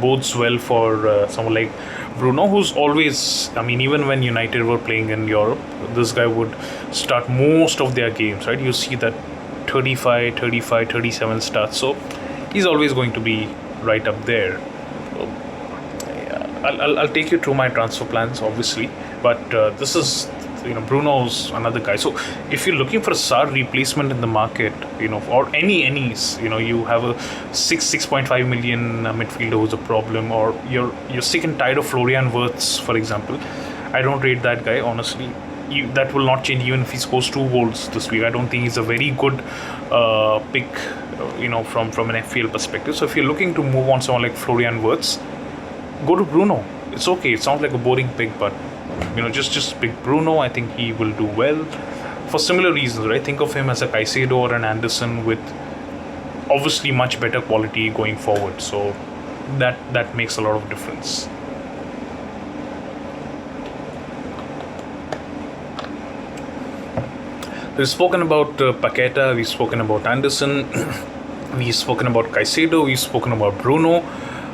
bodes well for someone like Bruno, who's always, I mean, even when United were playing in Europe, this guy would start most of their games, right? You see that 35, 35, 37 starts, so he's always going to be right up there. I'll take you through my transfer plans, obviously, but this is, Bruno's another guy. So if you're looking for a Sar replacement in the market, or any's, you have a 6.5 million midfielder who's a problem, or you're sick and tired of Florian Wirtz, for example. I don't rate that guy, honestly. That will not change even if he scores 2 goals this week. I don't think he's a very good pick, from an FPL perspective. So if you're looking to move on someone like Florian Wirtz, go to Bruno. It's okay. It sounds like a boring pick, but just pick Bruno. I think he will do well for similar reasons, right? Think of him as a Caicedo or an Anderson with obviously much better quality going forward. So that makes a lot of difference. We've spoken about Paqueta. We've spoken about Anderson. We've spoken about Caicedo. We've spoken about Bruno.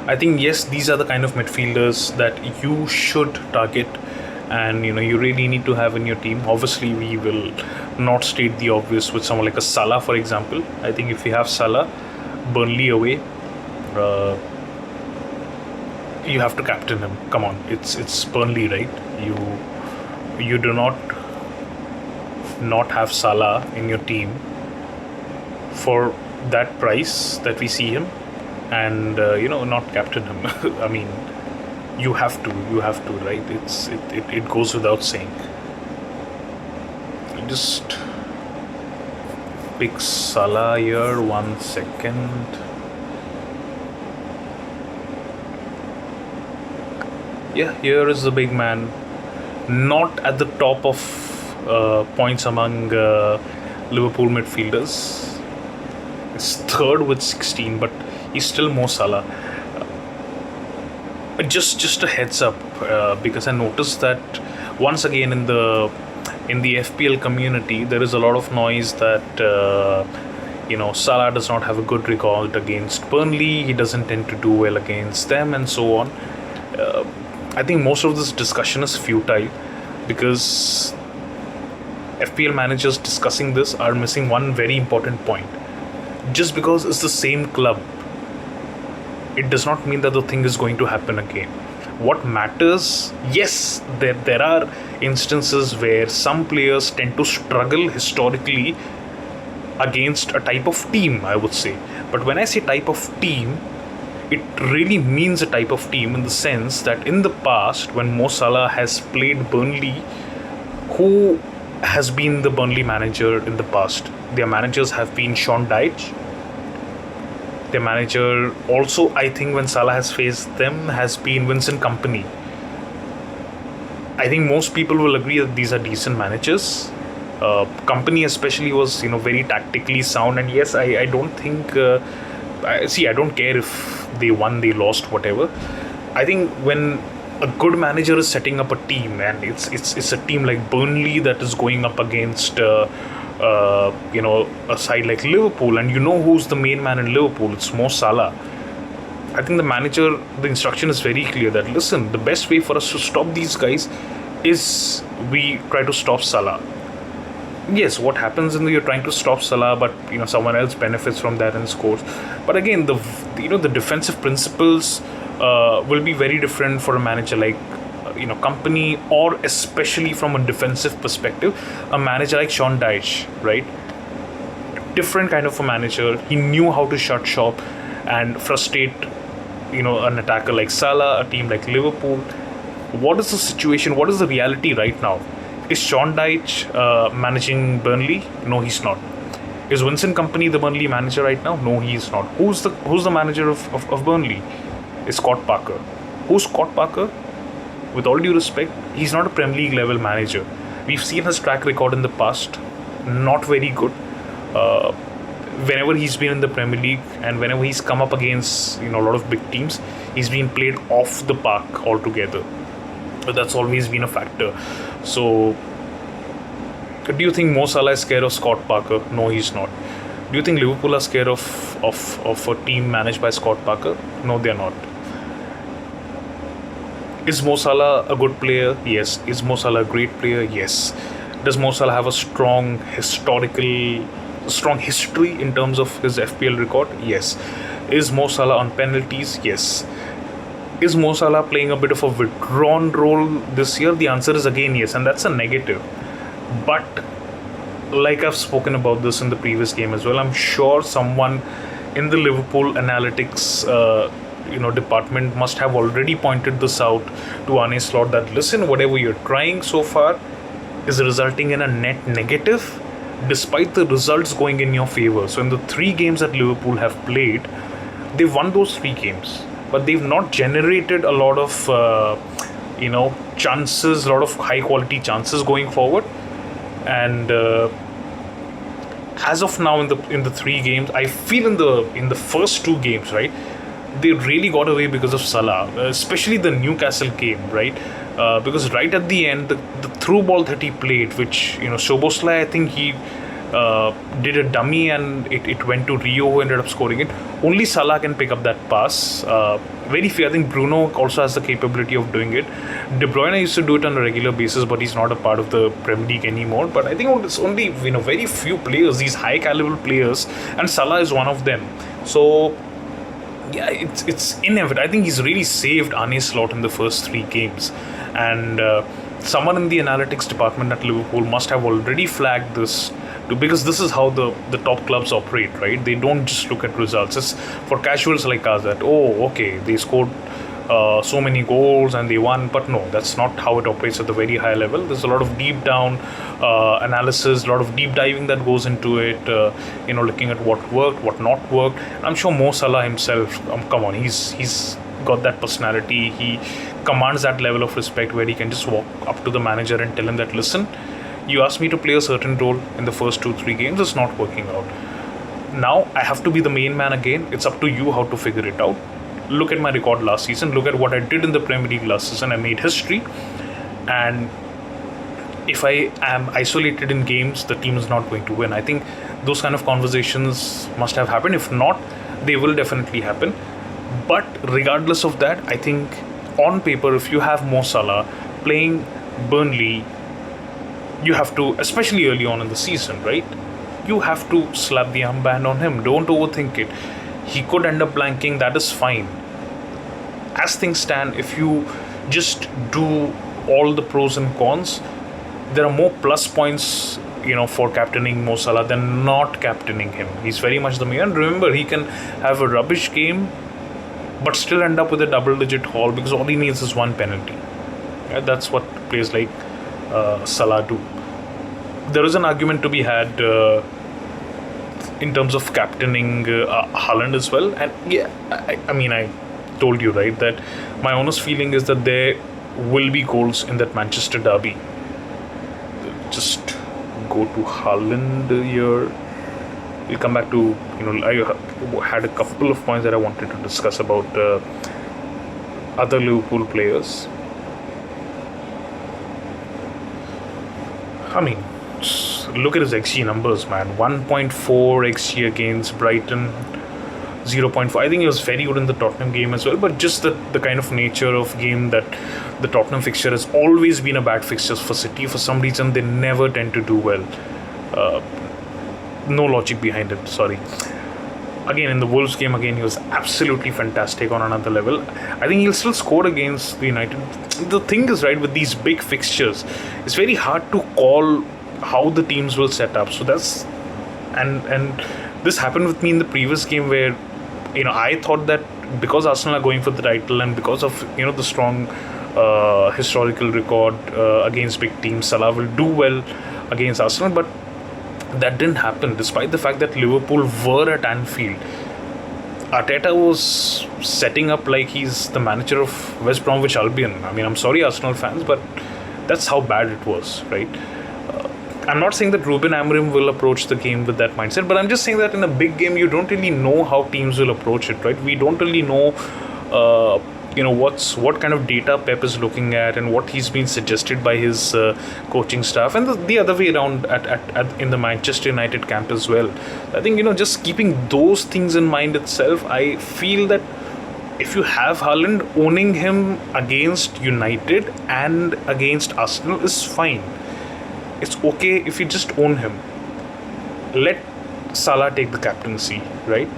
I think, yes, these are the kind of midfielders that you should target and you really need to have in your team. Obviously, we will not state the obvious with someone like a Salah, for example. I think if you have Salah, Burnley away, you have to captain him. Come on, it's Burnley, right? You do not have Salah in your team for that price that we see him, and not captain him. I mean, you have to, right? It goes without saying. Just pick Salah here. 1 second. Yeah, here is the big man. Not at the top of points among Liverpool midfielders. It's third with 16, but he's still Mo Salah. Just a heads up, because I noticed that once again in the FPL community there is a lot of noise that Salah does not have a good record against Burnley. He doesn't tend to do well against them, and so on. I think most of this discussion is futile because FPL managers discussing this are missing one very important point. Just because it's the same club, it does not mean that the thing is going to happen again. What matters, yes, there are instances where some players tend to struggle historically against a type of team, I would say. But when I say type of team, it really means a type of team in the sense that in the past, when Mo Salah has played Burnley, who has been the Burnley manager in the past? Their managers have been Sean Dyche. Their manager also, I think, when Salah has faced them, has been Vincent Kompany. I think most people will agree that these are decent managers. Kompany especially was, very tactically sound. And yes, I don't think... I don't care if they won, they lost, whatever. I think when a good manager is setting up a team, and it's a team like Burnley that is going up against a side like Liverpool, and who's the main man in Liverpool, it's Mo Salah. I think the instruction is very clear that, listen, the best way for us to stop these guys is we try to stop Salah. Yes, what happens you're trying to stop Salah, but someone else benefits from that and scores. But again, the defensive principles will be very different for a manager like Kompany, or especially from a defensive perspective, a manager like Sean Dyche, right? Different kind of a manager. He knew how to shut shop and frustrate an attacker like Salah, a team like Liverpool. What is the situation? What is the reality right now? Is Sean Dyche managing Burnley? No, he's not. Is Vincent Kompany the Burnley manager right now? No, he is not. Who's the manager of Burnley? Is Scott Parker. Who's Scott Parker? With all due respect, he's not a Premier League level manager. We've seen his track record in the past, not very good. Whenever he's been in the Premier League and whenever he's come up against a lot of big teams, he's been played off the park altogether. But that's always been a factor. So, do you think Mo Salah is scared of Scott Parker? No, he's not. Do you think Liverpool are scared of a team managed by Scott Parker? No, they're not. Is Mo Salah a good player? Yes. Is Mo Salah a great player? Yes. Does Mo Salah have a strong history in terms of his FPL record? Yes. Is Mo Salah on penalties? Yes. Is Mo Salah playing a bit of a withdrawn role this year? The answer is again yes, and that's a negative. But like I've spoken about this in the previous game as well, I'm sure someone in the Liverpool analytics department must have already pointed this out to Arne Slot that listen, whatever you're trying so far is resulting in a net negative despite the results going in your favor. So in the 3 games that Liverpool have played, they've won those 3 games, but they've not generated a lot of chances, a lot of high quality chances going forward. And as of now, in the 3 games, I feel in the first 2 games, right, they really got away because of Salah, especially the Newcastle game, right? Because right at the end, the through ball that he played, which Szoboszlai, I think he did a dummy and it went to Rio, who ended up scoring it. Only Salah can pick up that pass. Very few. I think Bruno also has the capability of doing it. De Bruyne used to do it on a regular basis, but he's not a part of the Premier League anymore. But I think it's only very few players, these high caliber players, and Salah is one of them. So yeah, it's inevitable. I think he's really saved Arne Slot in the first 3 games, and someone in the analytics department at Liverpool must have already flagged this, because this is how the top clubs operate, right? They don't just look at results. It's for casuals like us that, okay, they scored so many goals and they won, but no, that's not how it operates at the very high level. There's a lot of deep down analysis, a lot of deep diving that goes into it, looking at what worked, what not worked. I'm sure Mo Salah himself, come on, he's got that personality. He commands that level of respect where he can just walk up to the manager and tell him that, listen, you asked me to play a certain role in the first 2-3 games, it's not working out. Now I have to be the main man again. It's up to you how to figure it out. Look at my record last season. Look at what I did in the Premier League last season. I made history. And if I am isolated in games, the team is not going to win. I think those kind of conversations must have happened. If not, they will definitely happen. But regardless of that, I think on paper, if you have Mo Salah playing Burnley, you have to, especially early on in the season, right? You have to slap the armband on him. Don't overthink it. He could end up blanking. That is fine. As things stand, if you just do all the pros and cons, there are more plus points, for captaining Mo Salah than not captaining him. He's very much the main. And remember, he can have a rubbish game, but still end up with a double-digit haul because all he needs is 1 penalty. Yeah, that's what players like Salah do. There is an argument to be had in terms of captaining Haaland as well. And yeah, I mean, I told you, right, that my honest feeling is that there will be goals in that Manchester derby. Just go to Haaland here. We'll come back to, I had a couple of points that I wanted to discuss about other Liverpool players. I mean, look at his XG numbers, man. 1.4 XG against Brighton, 0.4. I think he was very good in the Tottenham game as well, but just the kind of nature of game that the Tottenham fixture has always been a bad fixture for City. For some reason, they never tend to do well. No logic behind it, sorry. Again, in the Wolves game, he was absolutely fantastic on another level. I think he'll still score against the United. The thing is, right, with these big fixtures, it's very hard to call how the teams will set up. So that's and this happened with me in the previous game where I thought that because Arsenal are going for the title and because of the strong historical record against big teams, Salah will do well against Arsenal, but that didn't happen despite the fact that Liverpool were at Anfield. Arteta was setting up like he's the manager of West Bromwich Albion. I mean, I'm sorry, Arsenal fans, but that's how bad it was, right? I'm not saying that Ruben Amorim will approach the game with that mindset, but I'm just saying that in a big game, you don't really know how teams will approach it, right? We don't really know, what kind of data Pep is looking at and what he's been suggested by his coaching staff, and the other way around at in the Manchester United camp as well. I think just keeping those things in mind itself, I feel that if you have Haaland, owning him against United and against Arsenal is fine. It's okay if you just own him. Let Salah take the captaincy, right?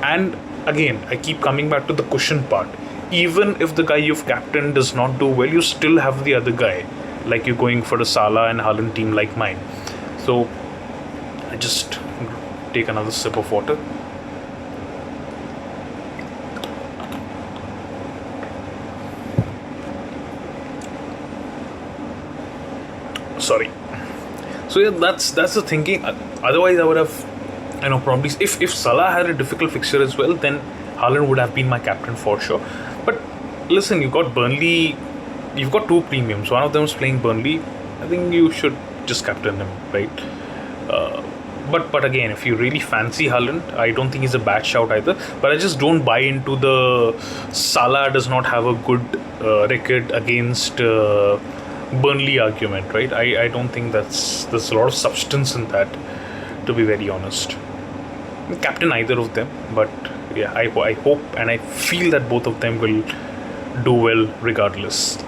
And again, I keep coming back to the cushion part. Even if the guy you've captained does not do well, you still have the other guy. Like you're going for a Salah and Haaland team like mine. So I just take another sip of water. Sorry. So yeah, that's the thinking. Otherwise, I would have, probably if Salah had a difficult fixture as well, then Haaland would have been my captain for sure. But listen, you've got Burnley, you've got two premiums. One of them is playing Burnley. I think you should just captain him, right? But again, if you really fancy Haaland, I don't think he's a bad shout either. But I just don't buy into the Salah does not have a good record against Burnley argument, right? I don't think there's a lot of substance in that, to be very honest. Captain either of them, but yeah, I hope and I feel that both of them will do well regardless.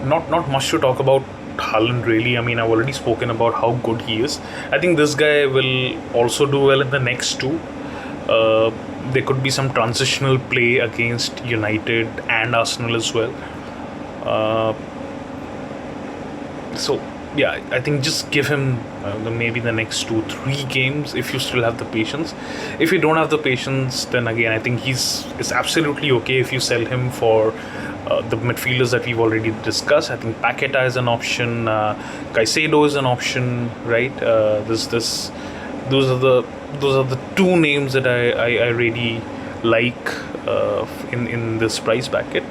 Not much to talk about Haaland really. I mean, I've already spoken about how good he is. I think this guy will also do well in the next two. There could be some transitional play against United and Arsenal as well. So yeah, I think just give him maybe the next 2-3 games if you still have the patience. If you don't have the patience, then again I think it's absolutely okay if you sell him for the midfielders that we've already discussed. I think Paqueta is an option, Caicedo is an option, right? Those are the two names that I really like in this price bracket.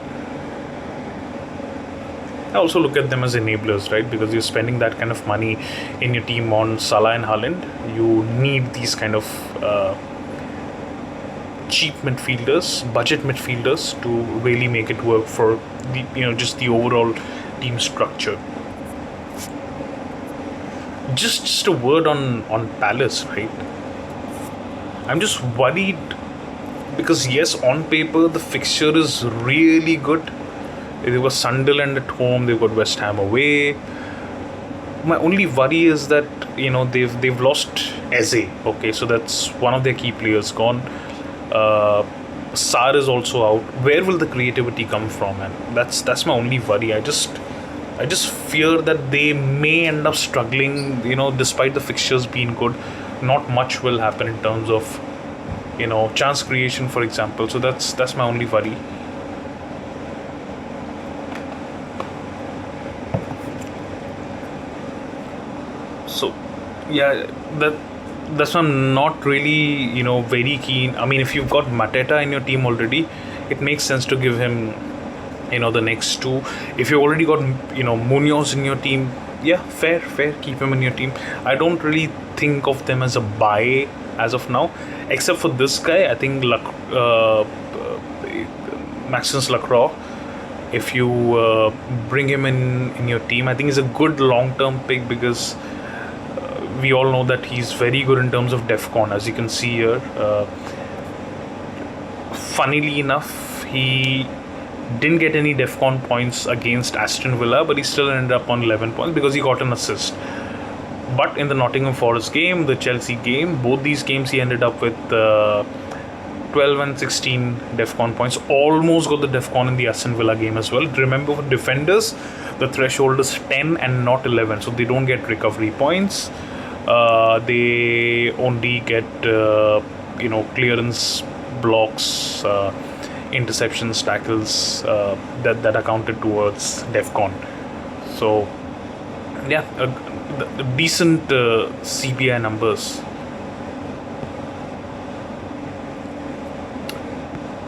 I also look at them as enablers, right? Because you're spending that kind of money in your team on Salah and Haaland. You need these kind of cheap midfielders, budget midfielders, to really make it work for the just the overall team structure. Just a word on Palace, right? I'm just worried because yes, on paper the fixture is really good. They've got Sunderland at home, they've got West Ham away. My only worry is that they've lost Eze. Okay, so that's one of their key players gone. Sarr is also out. Where will the creativity come from? And that's my only worry. I just fear that they may end up struggling. Despite the fixtures being good, not much will happen in terms of chance creation, for example. So that's my only worry. So yeah, that's why I'm not really very keen. I mean, if you've got Mateta in your team already, it makes sense to give him the next two. If you already got Munoz in your team, yeah, fair, keep him in your team. I don't really think of them as a buy as of now, except for this guy. I think Maxence Lacroix, if you bring him in your team, I think he's a good long-term pick because we all know that he's very good in terms of DEFCON, as you can see here. Funnily enough, he didn't get any DEFCON points against Aston Villa, but he still ended up on 11 points because he got an assist. But in the Nottingham Forest game, the Chelsea game, both these games he ended up with 12 and 16 DEFCON points. Almost got the DEFCON in the Aston Villa game as well. Remember, for defenders, the threshold is 10 and not 11, so they don't get recovery points. They only get clearance, blocks, interceptions, tackles that are counted towards DEFCON. So yeah, decent CPI numbers.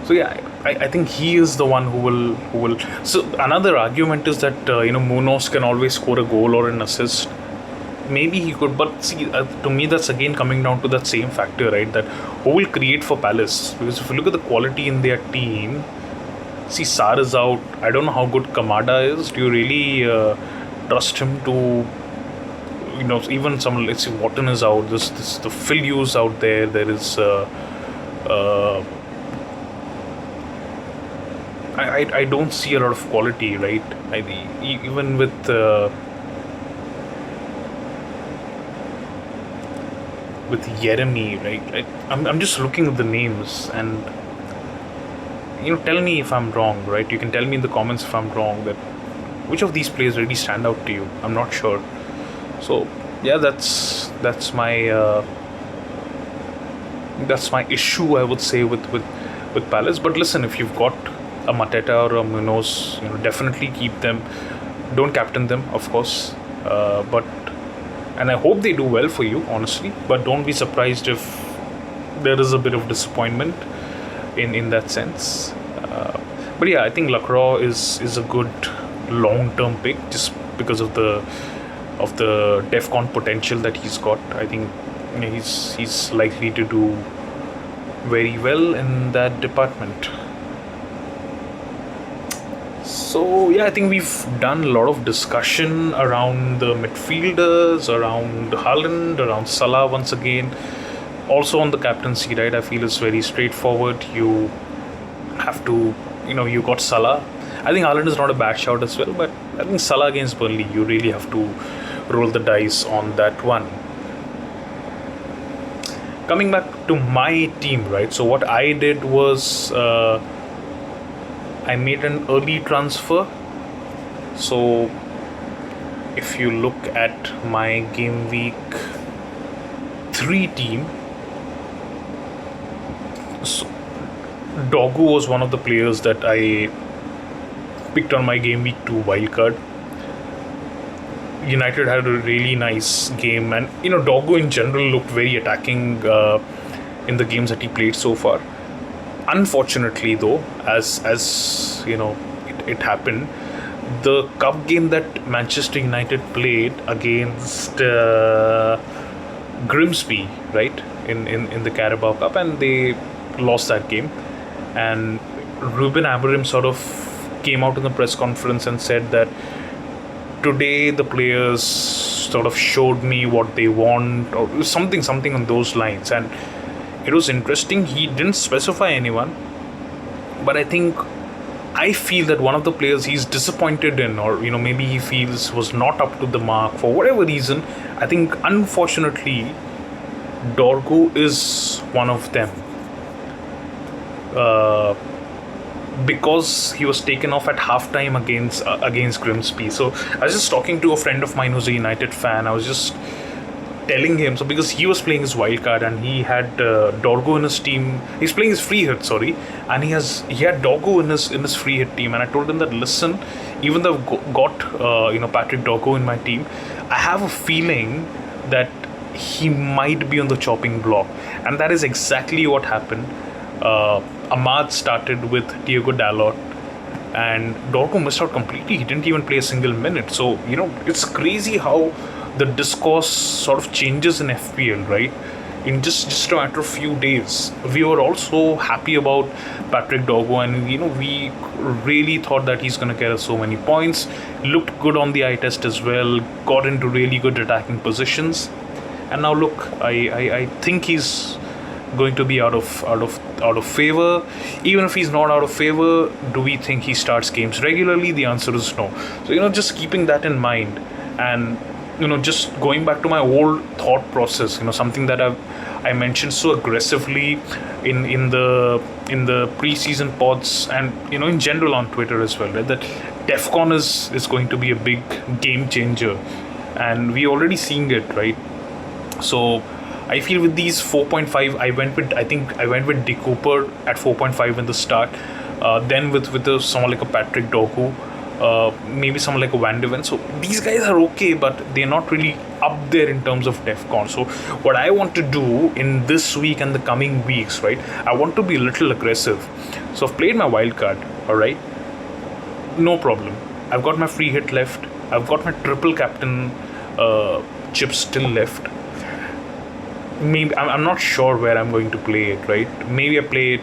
So yeah, I think he is the one who will. So another argument is that Munoz can always score a goal or an assist. Maybe he could, but see, to me that's again coming down to that same factor, right? That who will create for Palace? Because if you look at the quality in their team, See, Sar is out. I don't know how good Kamada is. Do you really trust him to, even some, let's say, Wharton is out. This the Phil Hughes out there. There is. Uh, I don't see a lot of quality, right? Even with Jeremy, right? I'm just looking at the names, and tell me if I'm wrong, right? You can tell me in the comments if I'm wrong, that which of these players really stand out to you. I'm not sure. So yeah, that's my issue, I would say, with Palace. But listen, if you've got a Mateta or a Munoz, definitely keep them. Don't captain them, of course, but and I hope they do well for you, honestly. But don't be surprised if there is a bit of disappointment in that sense. But yeah, I think Lacroix is a good long-term pick, just because of the DEFCON potential that he's got. I think he's likely to do very well in that department. So yeah, I think we've done a lot of discussion around the midfielders, around Haaland, around Salah once again. Also on the captaincy, right? I feel it's very straightforward. You have to, you got Salah. I think Haaland is not a bad shout as well, but I think Salah against Burnley, you really have to roll the dice on that one. Coming back to my team, right? So what I did was I made an early transfer. So if you look at my game week 3 team, so Dogu was one of the players that I picked on my game week 2 wildcard. United had a really nice game, and Dogu in general looked very attacking in the games that he played so far. Unfortunately, though, as it happened, the cup game that Manchester United played against Grimsby, right, in the Carabao Cup, and they lost that game. And Ruben Amorim sort of came out in the press conference and said that today the players sort of showed me what they want, or something on those lines. And it was interesting. He didn't specify anyone, but I feel that one of the players he's disappointed in, or maybe he feels was not up to the mark for whatever reason. I think unfortunately Dorgu is one of them, because he was taken off at halftime against Grimsby. So I was just talking to a friend of mine who's a United fan. I was just telling him, so because he was playing his wild card and he had Dorgu in his team. He's playing his free hit, and he had Dorgu in his free hit team. And I told him that, listen, even though I've got Patrick Dorgu in my team, I have a feeling that he might be on the chopping block, and that is exactly what happened. Ahmad started with Diego Dalot, and Dorgu missed out completely. He didn't even play a single minute. So it's crazy how the discourse sort of changes in FPL, right? In just a matter of few days. We were also happy about Patrick Dorgu, and we really thought that he's going to get us so many points. Looked good on the eye test as well. Got into really good attacking positions, and now look, I think he's going to be out of favor. Even if he's not out of favor, do we think he starts games regularly? The answer is no. So just keeping that in mind, and just going back to my old thought process, something that I mentioned so aggressively in the preseason pods, and in general on Twitter as well, right? That DEFCON is going to be a big game changer, and we're already seeing it, right? So I feel with these 4.5, I went with Dick Cooper at 4.5 in the start, then with someone like a Patrick Dorgu, maybe someone like a Van de Ven. So these guys are okay, but they're not really up there in terms of DEFCON. So what I want to do in this week and the coming weeks, right, I want to be a little aggressive. So I've played my wild card, all right, no problem. I've got my free hit left. I've got my triple captain chips still left. Maybe I'm not sure where I'm going to play it, right? Maybe I play it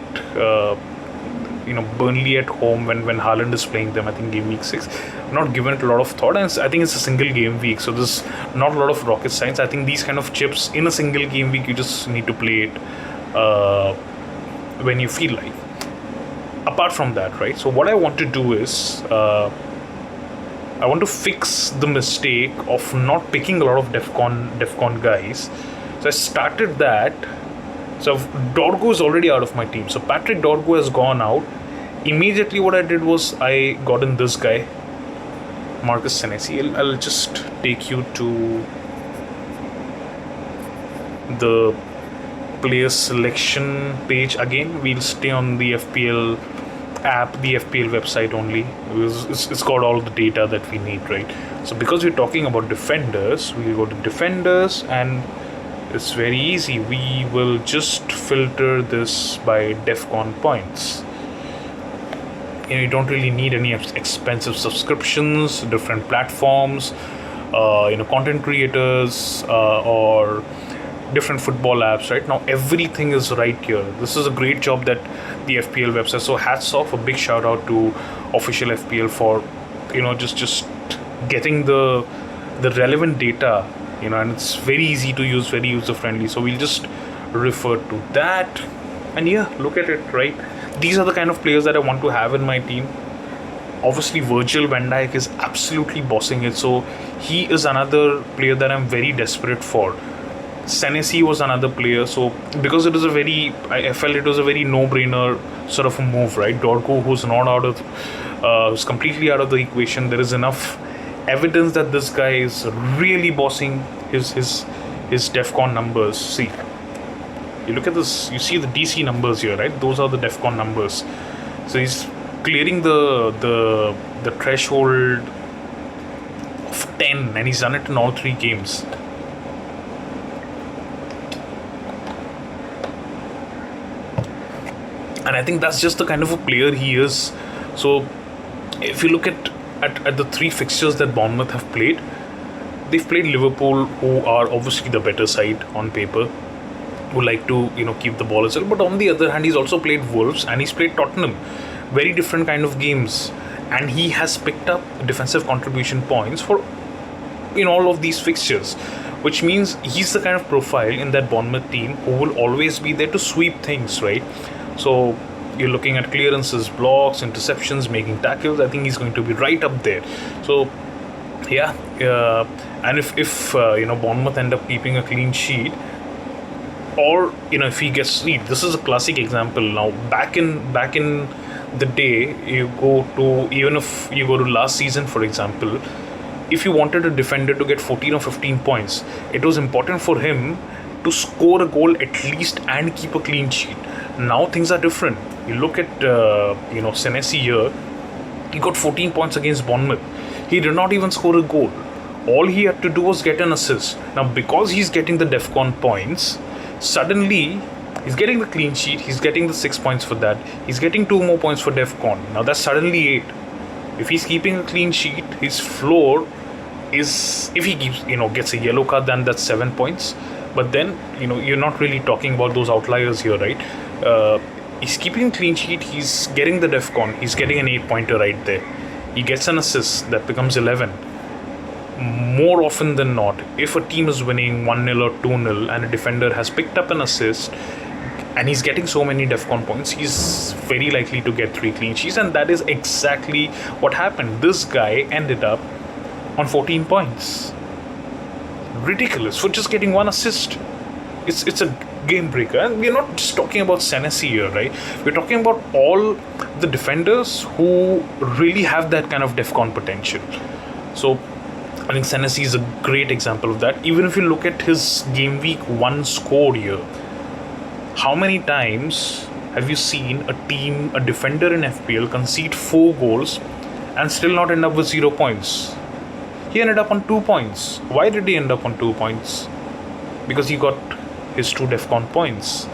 Burnley at home when Haaland is playing them. I think game week 6. Not given it a lot of thought, and I think it's a single game week, so there's not a lot of rocket science. I think these kind of chips in a single game week, you just need to play it when you feel like. Apart from that, right? So what I want to do is I want to fix the mistake of not picking a lot of DEFCON guys. So I started that. So Dorgo is already out of my team. So Patrick Dorgo has gone out. Immediately what I did was I got in this guy, Marcus Senesi. I'll just take you to the player selection page again. We'll stay on the FPL app, the FPL website only. It's got all the data that we need, right? So because we're talking about defenders, we'll go to defenders, and it's very easy. We will just filter this by DEFCON points. You don't really need any expensive subscriptions, different platforms, content creators, or different football apps. Right now everything is right here. This is a great job that the FPL website, so hats off, a big shout out to official FPL for just getting the relevant data, and it's very easy to use, very user friendly. So we'll just refer to that, and look at it, right? These are the kind of players that I want to have in my team. Obviously Virgil van Dijk is absolutely bossing it, so he is another player that I'm very desperate for. Senesi was another player, so because it was I felt it was a very no-brainer sort of a move, right? Dorgo, who's not who's completely out of the equation. There is enough evidence that this guy is really bossing his DEFCON numbers. See, you look at this, you see the DC numbers here, right? Those are the DEFCON numbers. So he's clearing the threshold of 10, and he's done it in all 3 games. And I think that's just the kind of a player he is. So if you look at the 3 fixtures that Bournemouth have played, they've played Liverpool, who are obviously the better side on paper, who like to keep the ball as well. But on the other hand, he's also played Wolves and he's played Tottenham. Very different kind of games, and he has picked up defensive contribution points for all of these fixtures, which means he's the kind of profile in that Bournemouth team who will always be there to sweep things, right? So you're looking at clearances, blocks, interceptions, making tackles. I think he's going to be right up there. So and if Bournemouth end up keeping a clean sheet, or if he gets lead, this is a classic example. Now back in the day, even if you go to last season, for example, if you wanted a defender to get 14 or 15 points, it was important for him to score a goal at least and keep a clean sheet. Now things are different. You look at Senesi here. He got 14 points against Bournemouth. He did not even score a goal. All he had to do was get an assist. Now because he's getting the DEFCON points, suddenly he's getting the clean sheet. He's getting the 6 points for that. He's getting 2 more points for DEFCON. Now that's suddenly 8. If he's keeping a clean sheet, his floor is, if he keeps gets a yellow card, then that's 7 points. But then you're not really talking about those outliers here, right? He's keeping a clean sheet. He's getting the DEFCON. He's getting an 8-pointer right there. He gets an assist, that becomes 11. More often than not, if a team is winning 1-0 or 2-0 and a defender has picked up an assist and he's getting so many DEFCON points, he's very likely to get 3 clean sheets, and that is exactly what happened. This guy ended up on 14 points. Ridiculous for just getting 1 assist. It's a game breaker. And we're not just talking about Senesi here, right? We're talking about all the defenders who really have that kind of DEFCON potential. So I think Senesi is a great example of that. Even if you look at his game week 1 score here, how many times have you seen a defender in FPL concede 4 goals and still not end up with 0 points? He ended up on 2 points. Why did he end up on 2 points? Because he got his 2 DEFCON points.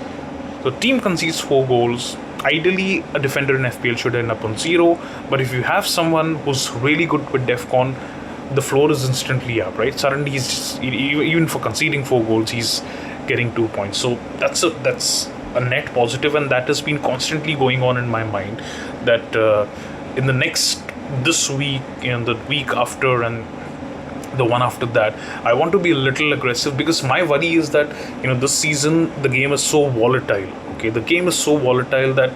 So team concedes 4 goals. Ideally, a defender in FPL should end up on 0. But if you have someone who's really good with DEFCON, the floor is instantly up, right? Suddenly, even for conceding 4 goals, he's getting 2 points. So that's a net positive, and that has been constantly going on in my mind. That in the next this week and the week after and the one after that, I want to be a little aggressive, because my worry is that this season the game is so volatile. Okay, the game is so volatile that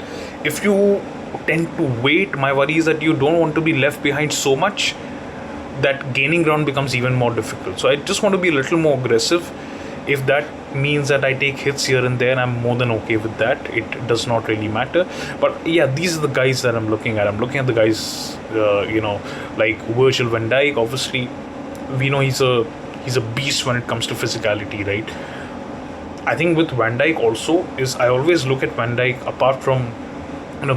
if you tend to wait, my worry is that you don't want to be left behind so much that gaining ground becomes even more difficult. So I just want to be a little more aggressive. If that means that I take hits here and there, I'm more than okay with that. It does not really matter. But yeah, these are the guys that I'm looking at. I'm looking at the guys, like Virgil van Dijk. Obviously, we know he's a beast when it comes to physicality, right? I think with Van Dijk also is, I always look at Van Dijk, apart from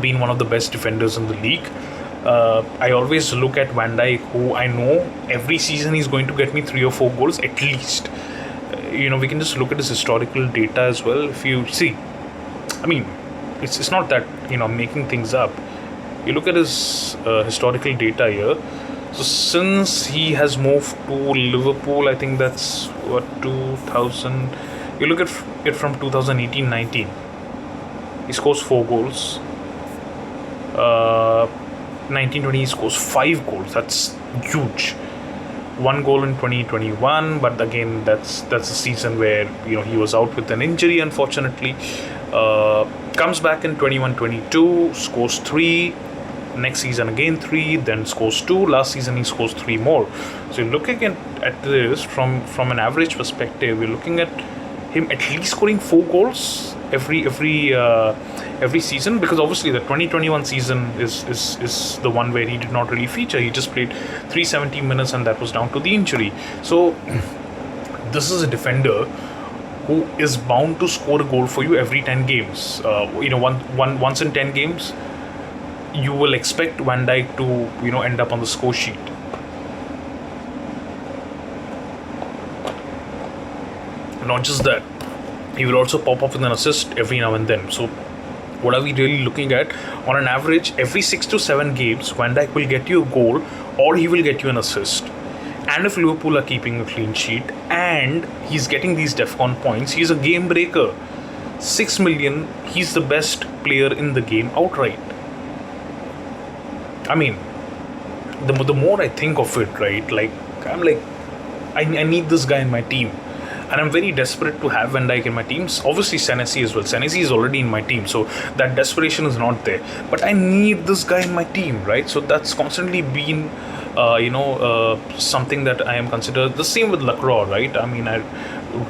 being one of the best defenders in the league. I always look at Van Dijk, who I know every season he's going to get me 3 or 4 goals at least. We can just look at his historical data as well. If you see, I mean, it's not that I'm making things up. You look at his historical data here. So since he has moved to Liverpool, I think that's what, 2000. You look at it from 2018-19. He scores 4 goals. 1920 he scores 5 goals. That's huge. 1 goal in 2021, but again that's a season where he was out with an injury, unfortunately. Comes back in 21-22, scores 3. Next season again 3, then scores 2. Last season he scores 3 more. So you're looking at this from an average perspective. We're looking at him at least scoring 4 goals every season, because obviously the 2021 season is the one where he did not really feature. He just played 370 minutes, and that was down to the injury. So this is a defender who is bound to score a goal for you every 10 games. Once in 10 games, you will expect Van Dijk to end up on the score sheet. Not just that, he will also pop up with an assist every now and then. So what are we really looking at? On an average, every 6 to 7 games, Van Dijk will get you a goal or he will get you an assist. And if Liverpool are keeping a clean sheet and he's getting these DEFCON points, he's a game breaker. 6 million, he's the best player in the game outright. I mean, the more I think of it, right, I need this guy in my team. And I'm very desperate to have Van Dijk in my teams. Obviously, Senesi as well. Senesi is already in my team, so that desperation is not there. But I need this guy in my team, right? So that's constantly been, something that I am considered. The same with Lacroix, right? I mean, I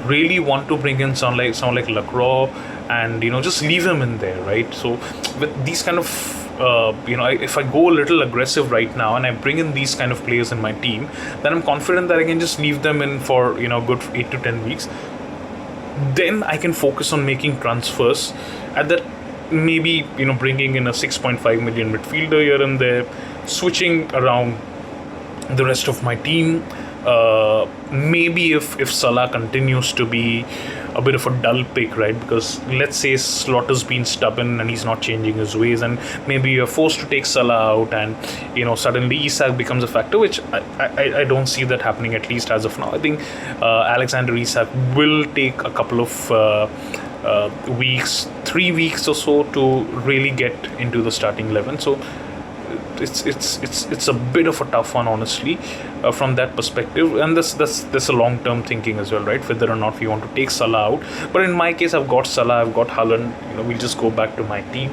really want to bring in someone like Lacroix and, just leave him in there, right? So with these kind of if I go a little aggressive right now and I bring in these kind of players in my team, then I'm confident that I can just leave them in for good 8 to 10 weeks. Then I can focus on making transfers at that, maybe bringing in a 6.5 million midfielder here and there, switching around the rest of my team. Maybe if Salah continues to be a bit of a dull pick, right? Because let's say Slaughter's been stubborn and he's not changing his ways, and maybe you're forced to take Salah out, and suddenly Isak becomes a factor, which I don't see that happening, at least as of now. I think Alexander Isak will take a couple of weeks, 3 weeks or so, to really get into the starting 11. So it's a bit of a tough one, honestly, from that perspective. And that's a long-term thinking as well, right? Whether or not we want to take Salah out. But in my case, I've got Salah, I've got Haaland. We'll just go back to my team.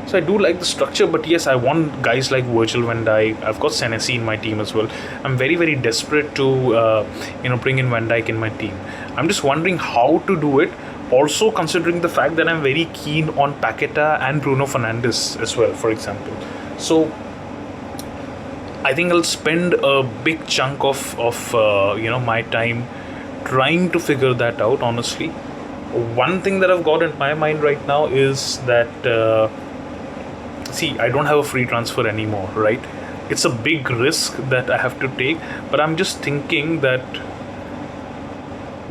So I do like the structure, but yes, I want guys like Virgil van Dijk. I've got Senesi in my team as well. I'm very, very desperate to bring in Van Dijk in my team. I'm just wondering how to do it. Also considering the fact that I'm very keen on Paqueta and Bruno Fernandes as well, for example. So I think I'll spend a big chunk of my time trying to figure that out, honestly. One thing that I've got in my mind right now is that I don't have a free transfer anymore, right? It's a big risk that I have to take, but I'm just thinking that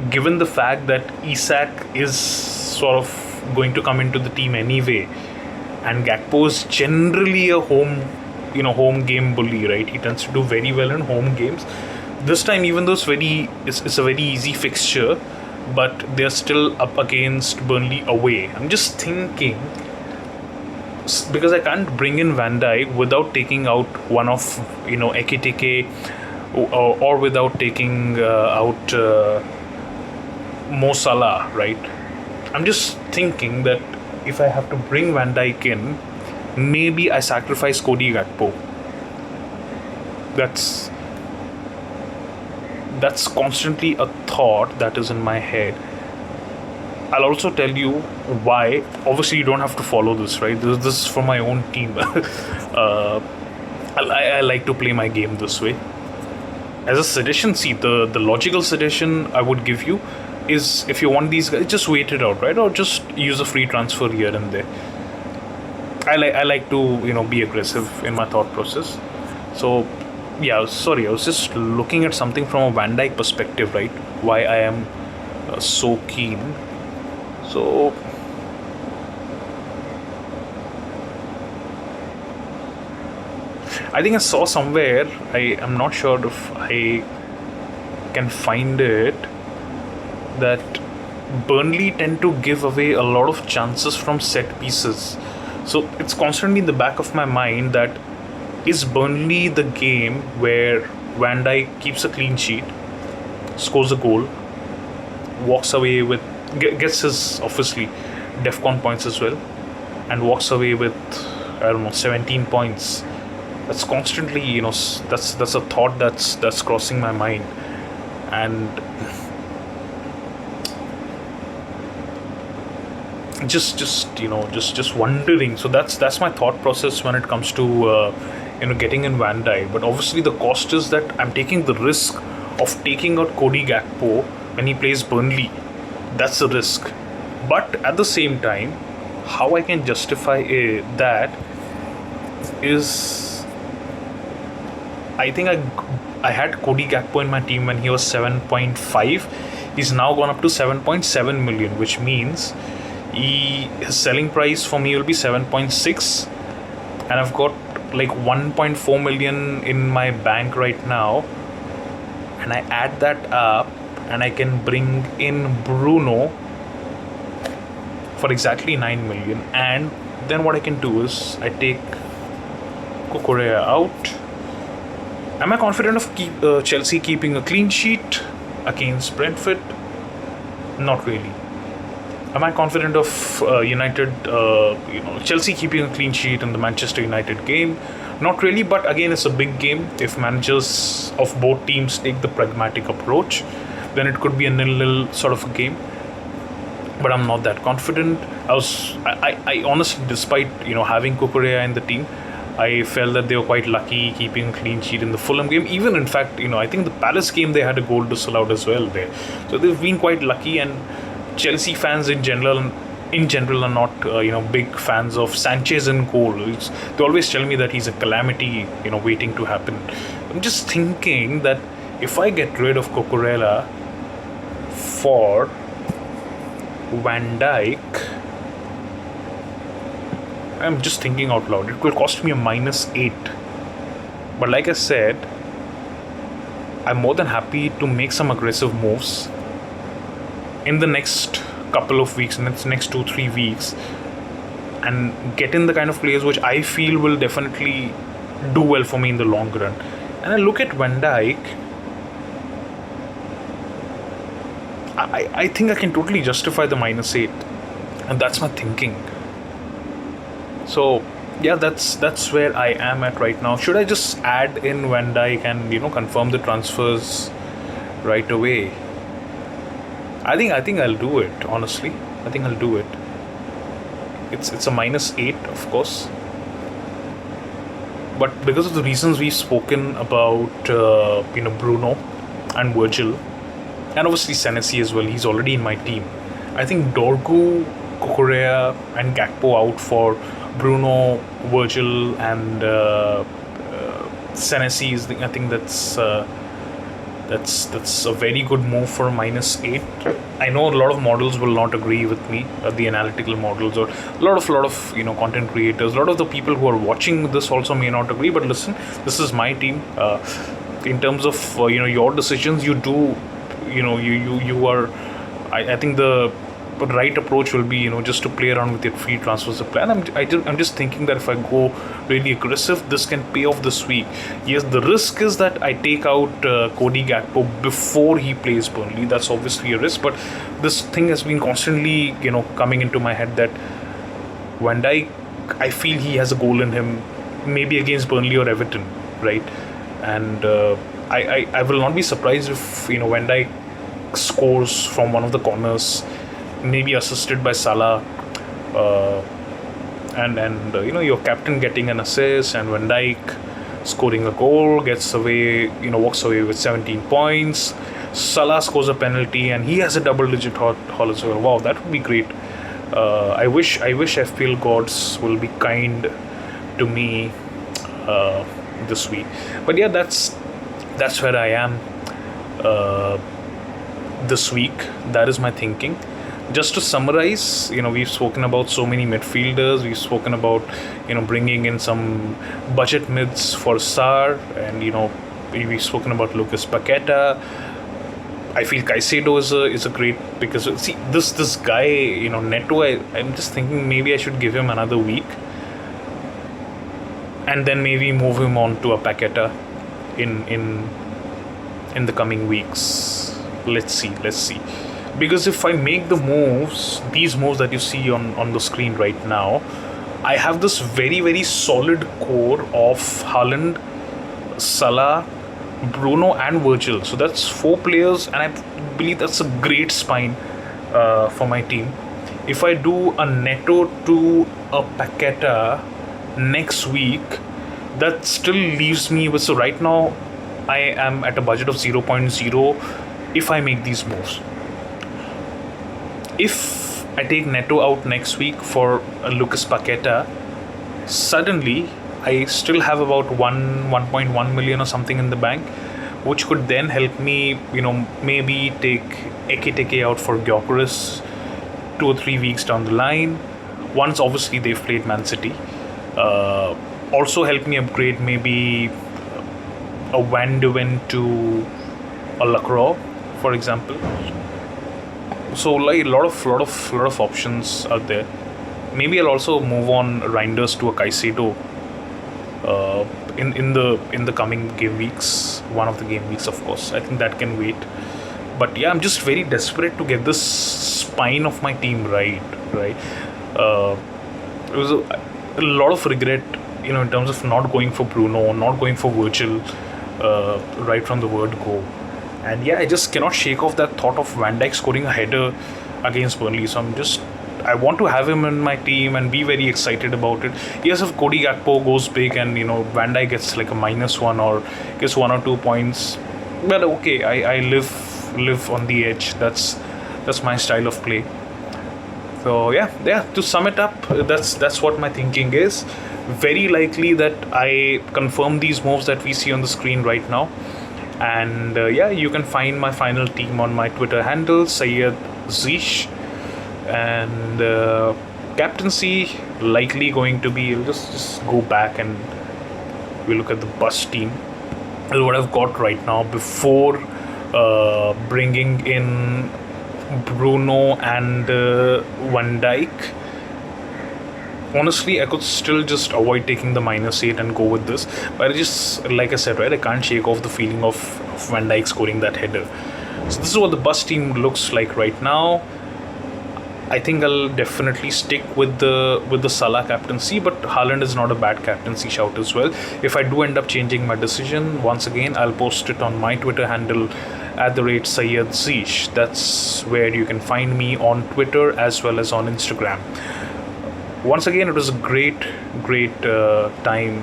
given the fact that Isak is sort of going to come into the team anyway, and Gakpo is generally a home game bully, right? He tends to do very well in home games. This time, even though it's a very easy fixture, but they're still up against Burnley away. I'm just thinking, because I can't bring in Van Dijk without taking out one of Ekitike, or without taking out Mo Salah, right? I'm just thinking that if I have to bring Van Dijk in, maybe I sacrifice Cody Gakpo. That's constantly a thought that is in my head. I'll also tell you why. Obviously, you don't have to follow this, right? This is for my own team. I like to play my game this way. As a suggestion, see, the logical suggestion I would give you is, if you want these guys, just wait it out, right? Or just use a free transfer here and there. I like to be aggressive in my thought process. So yeah, sorry, I was just looking at something from a Van Dijk perspective, right? Why I am so keen. So I think I saw somewhere, I am not sure if I can find it, that Burnley tend to give away a lot of chances from set pieces. So it's constantly in the back of my mind that, is Burnley the game where Van Dijk keeps a clean sheet, scores a goal, walks away with, gets his, obviously, DEFCON points as well, and walks away with, 17 points. That's constantly, that's a thought that's crossing my mind. And just wondering. So that's my thought process when it comes to getting in Van Dijk. But obviously the cost is that I'm taking the risk of taking out Cody Gakpo when he plays Burnley. That's the risk. But at the same time, how I can justify that is, I think I had Cody Gakpo in my team when he was 7.5. He's now gone up to 7.7 million, which means his selling price for me will be 7.6, and I've got like 1.4 million in my bank right now, and I add that up and I can bring in Bruno for exactly 9 million. And then what I can do is I take Cucurella out. Am I confident of Chelsea keeping a clean sheet against Brentford? Not really. Am I confident of United, Chelsea keeping a clean sheet in the Manchester United game? Not really, but again, it's a big game. If managers of both teams take the pragmatic approach, then it could be a 0-0 sort of a game. But I'm not that confident. I honestly, despite having Cucurella in the team, I felt that they were quite lucky keeping a clean sheet in the Fulham game. Even in fact, I think the Palace game they had a goal disallowed as well there. So they've been quite lucky. And Chelsea fans in general are not big fans of Sanchez in goal. They always tell me that he's a calamity waiting to happen. I'm just thinking that if I get rid of Cucurella for Van Dijk, I'm just thinking out loud, it will cost me a -8. But like I said, I'm more than happy to make some aggressive moves in the next couple of weeks, in the next 2-3 weeks, and get in the kind of players which I feel will definitely do well for me in the long run. And I look at Van Dijk, I think I can totally justify the -8, and that's my thinking. So yeah, that's where I am at right now. Should I just add in Van Dijk and confirm the transfers right away? I think I'll do it, honestly. I think I'll do it. It's a -8, of course. But because of the reasons we've spoken about, Bruno and Virgil, and obviously Senesi as well, he's already in my team. I think Dorgu, Cucurella, and Gakpo out for Bruno, Virgil, and Senesi is I think that's a very good move for -8. I know a lot of models will not agree with me, the analytical models, or a lot of content creators, a lot of the people who are watching this also may not agree. But listen, this is my team. In terms of your decisions, you do, you are. I think the right approach will be, just to play around with your free transfers plan. I'm just thinking that if I go really aggressive, this can pay off this week. Yes, the risk is that I take out Cody Gakpo before he plays Burnley. That's obviously a risk, but this thing has been constantly, coming into my head that Van Dijk, I feel he has a goal in him, maybe against Burnley or Everton, right? And I will not be surprised if, Van Dijk scores from one of the corners, maybe assisted by Salah, and your captain getting an assist, and Van Dijk scoring a goal, walks away with 17 points. Salah scores a penalty, and he has a double-digit haul as well. Wow, that would be great. I wish FPL gods will be kind to me this week. But yeah, that's where I am this week. That is my thinking. Just to summarize, we've spoken about so many midfielders. We've spoken about, bringing in some budget mids for Sar, and we've spoken about Lucas Paqueta. I feel Caicedo is a great, because see this guy, Neto. I'm just thinking maybe I should give him another week, and then maybe move him on to a Paqueta in the coming weeks. Let's see. Because if I make these moves that you see on the screen right now, I have this very, very solid core of Haaland, Salah, Bruno and Virgil. So that's 4 players, and I believe that's a great spine for my team. If I do a Neto to a Paqueta next week, that still leaves me with... So right now, I am at a budget of 0.0 if I make these moves. If I take Neto out next week for Lucas Paqueta, suddenly I still have about 1.1 million or something in the bank, which could then help me, maybe take Ekitike out for Gyökeres 2 or 3 weeks down the line, once obviously they've played Man City. Also help me upgrade maybe a Van de Ven to a Lacroix, for example. So like a lot of options out there. Maybe I'll also move on Reinders to a Caicedo in the coming game weeks. One of the game weeks, of course. I think that can wait. But yeah, I'm just very desperate to get this spine of my team right. It was a lot of regret, in terms of not going for Bruno, not going for Virgil, right from the word go. And yeah, I just cannot shake off that thought of Van Dijk scoring a header against Burnley. So I want to have him in my team and be very excited about it. Yes, if Cody Gakpo goes big and, Van Dijk gets like a -1 or gets 1 or 2 points, well, okay, I live on the edge. That's my style of play. So yeah. To sum it up, that's what my thinking is. Very likely that I confirm these moves that we see on the screen right now. And you can find my final team on my Twitter handle, Sayyid Zish. And captaincy likely going to be, just go back and we look at the bus team. This is what I've got right now before bringing in Bruno and Van Dijk. Honestly, I could still just avoid taking the -8 and go with this. But I just, like I said, right, I can't shake off the feeling of Van Dijk scoring that header. So this is what the bus team looks like right now. I think I'll definitely stick with the Salah captaincy, but Haaland is not a bad captaincy shout as well. If I do end up changing my decision, once again, I'll post it on my Twitter handle @Sayyid Zish. That's where you can find me on Twitter as well as on Instagram. Once again, it was a great time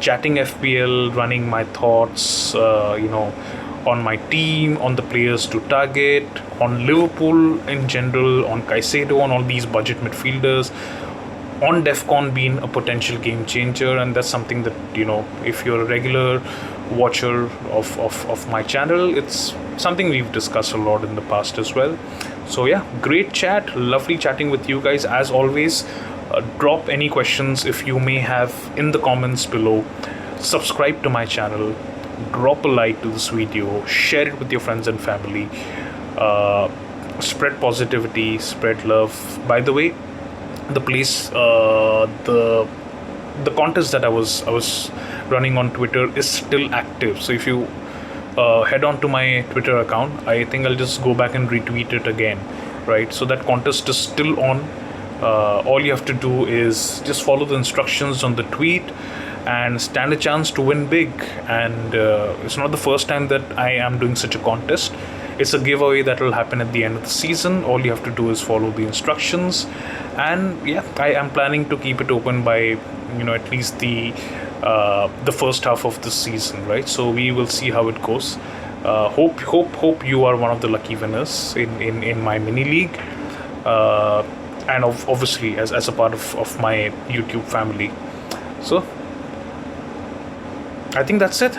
chatting FPL, running my thoughts, on my team, on the players to target, on Liverpool in general, on Caicedo, on all these budget midfielders, on DEFCON being a potential game changer. And that's something that, if you're a regular watcher of my channel, it's something we've discussed a lot in the past as well. So yeah, great chat, lovely chatting with you guys as always. Drop any questions if you may have in the comments below. Subscribe to my channel, drop a like to this video, share it with your friends and family. spread positivity, spread love. By the way, the place, the contest that I was running on Twitter is still active. So if you head on to my Twitter account, I think I'll just go back and retweet it again, right? So that contest is still on. All you have to do is just follow the instructions on the tweet and stand a chance to win big. And it's not the first time that I am doing such a contest. It's a giveaway that will happen at the end of the season. All you have to do is follow the instructions, and yeah, I am planning to keep it open by at least the first half of the season, right? So we will see how it goes. Hope you are one of the lucky winners in my mini league, and obviously as a part of my YouTube family. So I think that's it.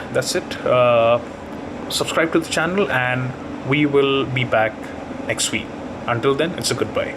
Subscribe to the channel, and we will be back next week. Until then, it's a goodbye.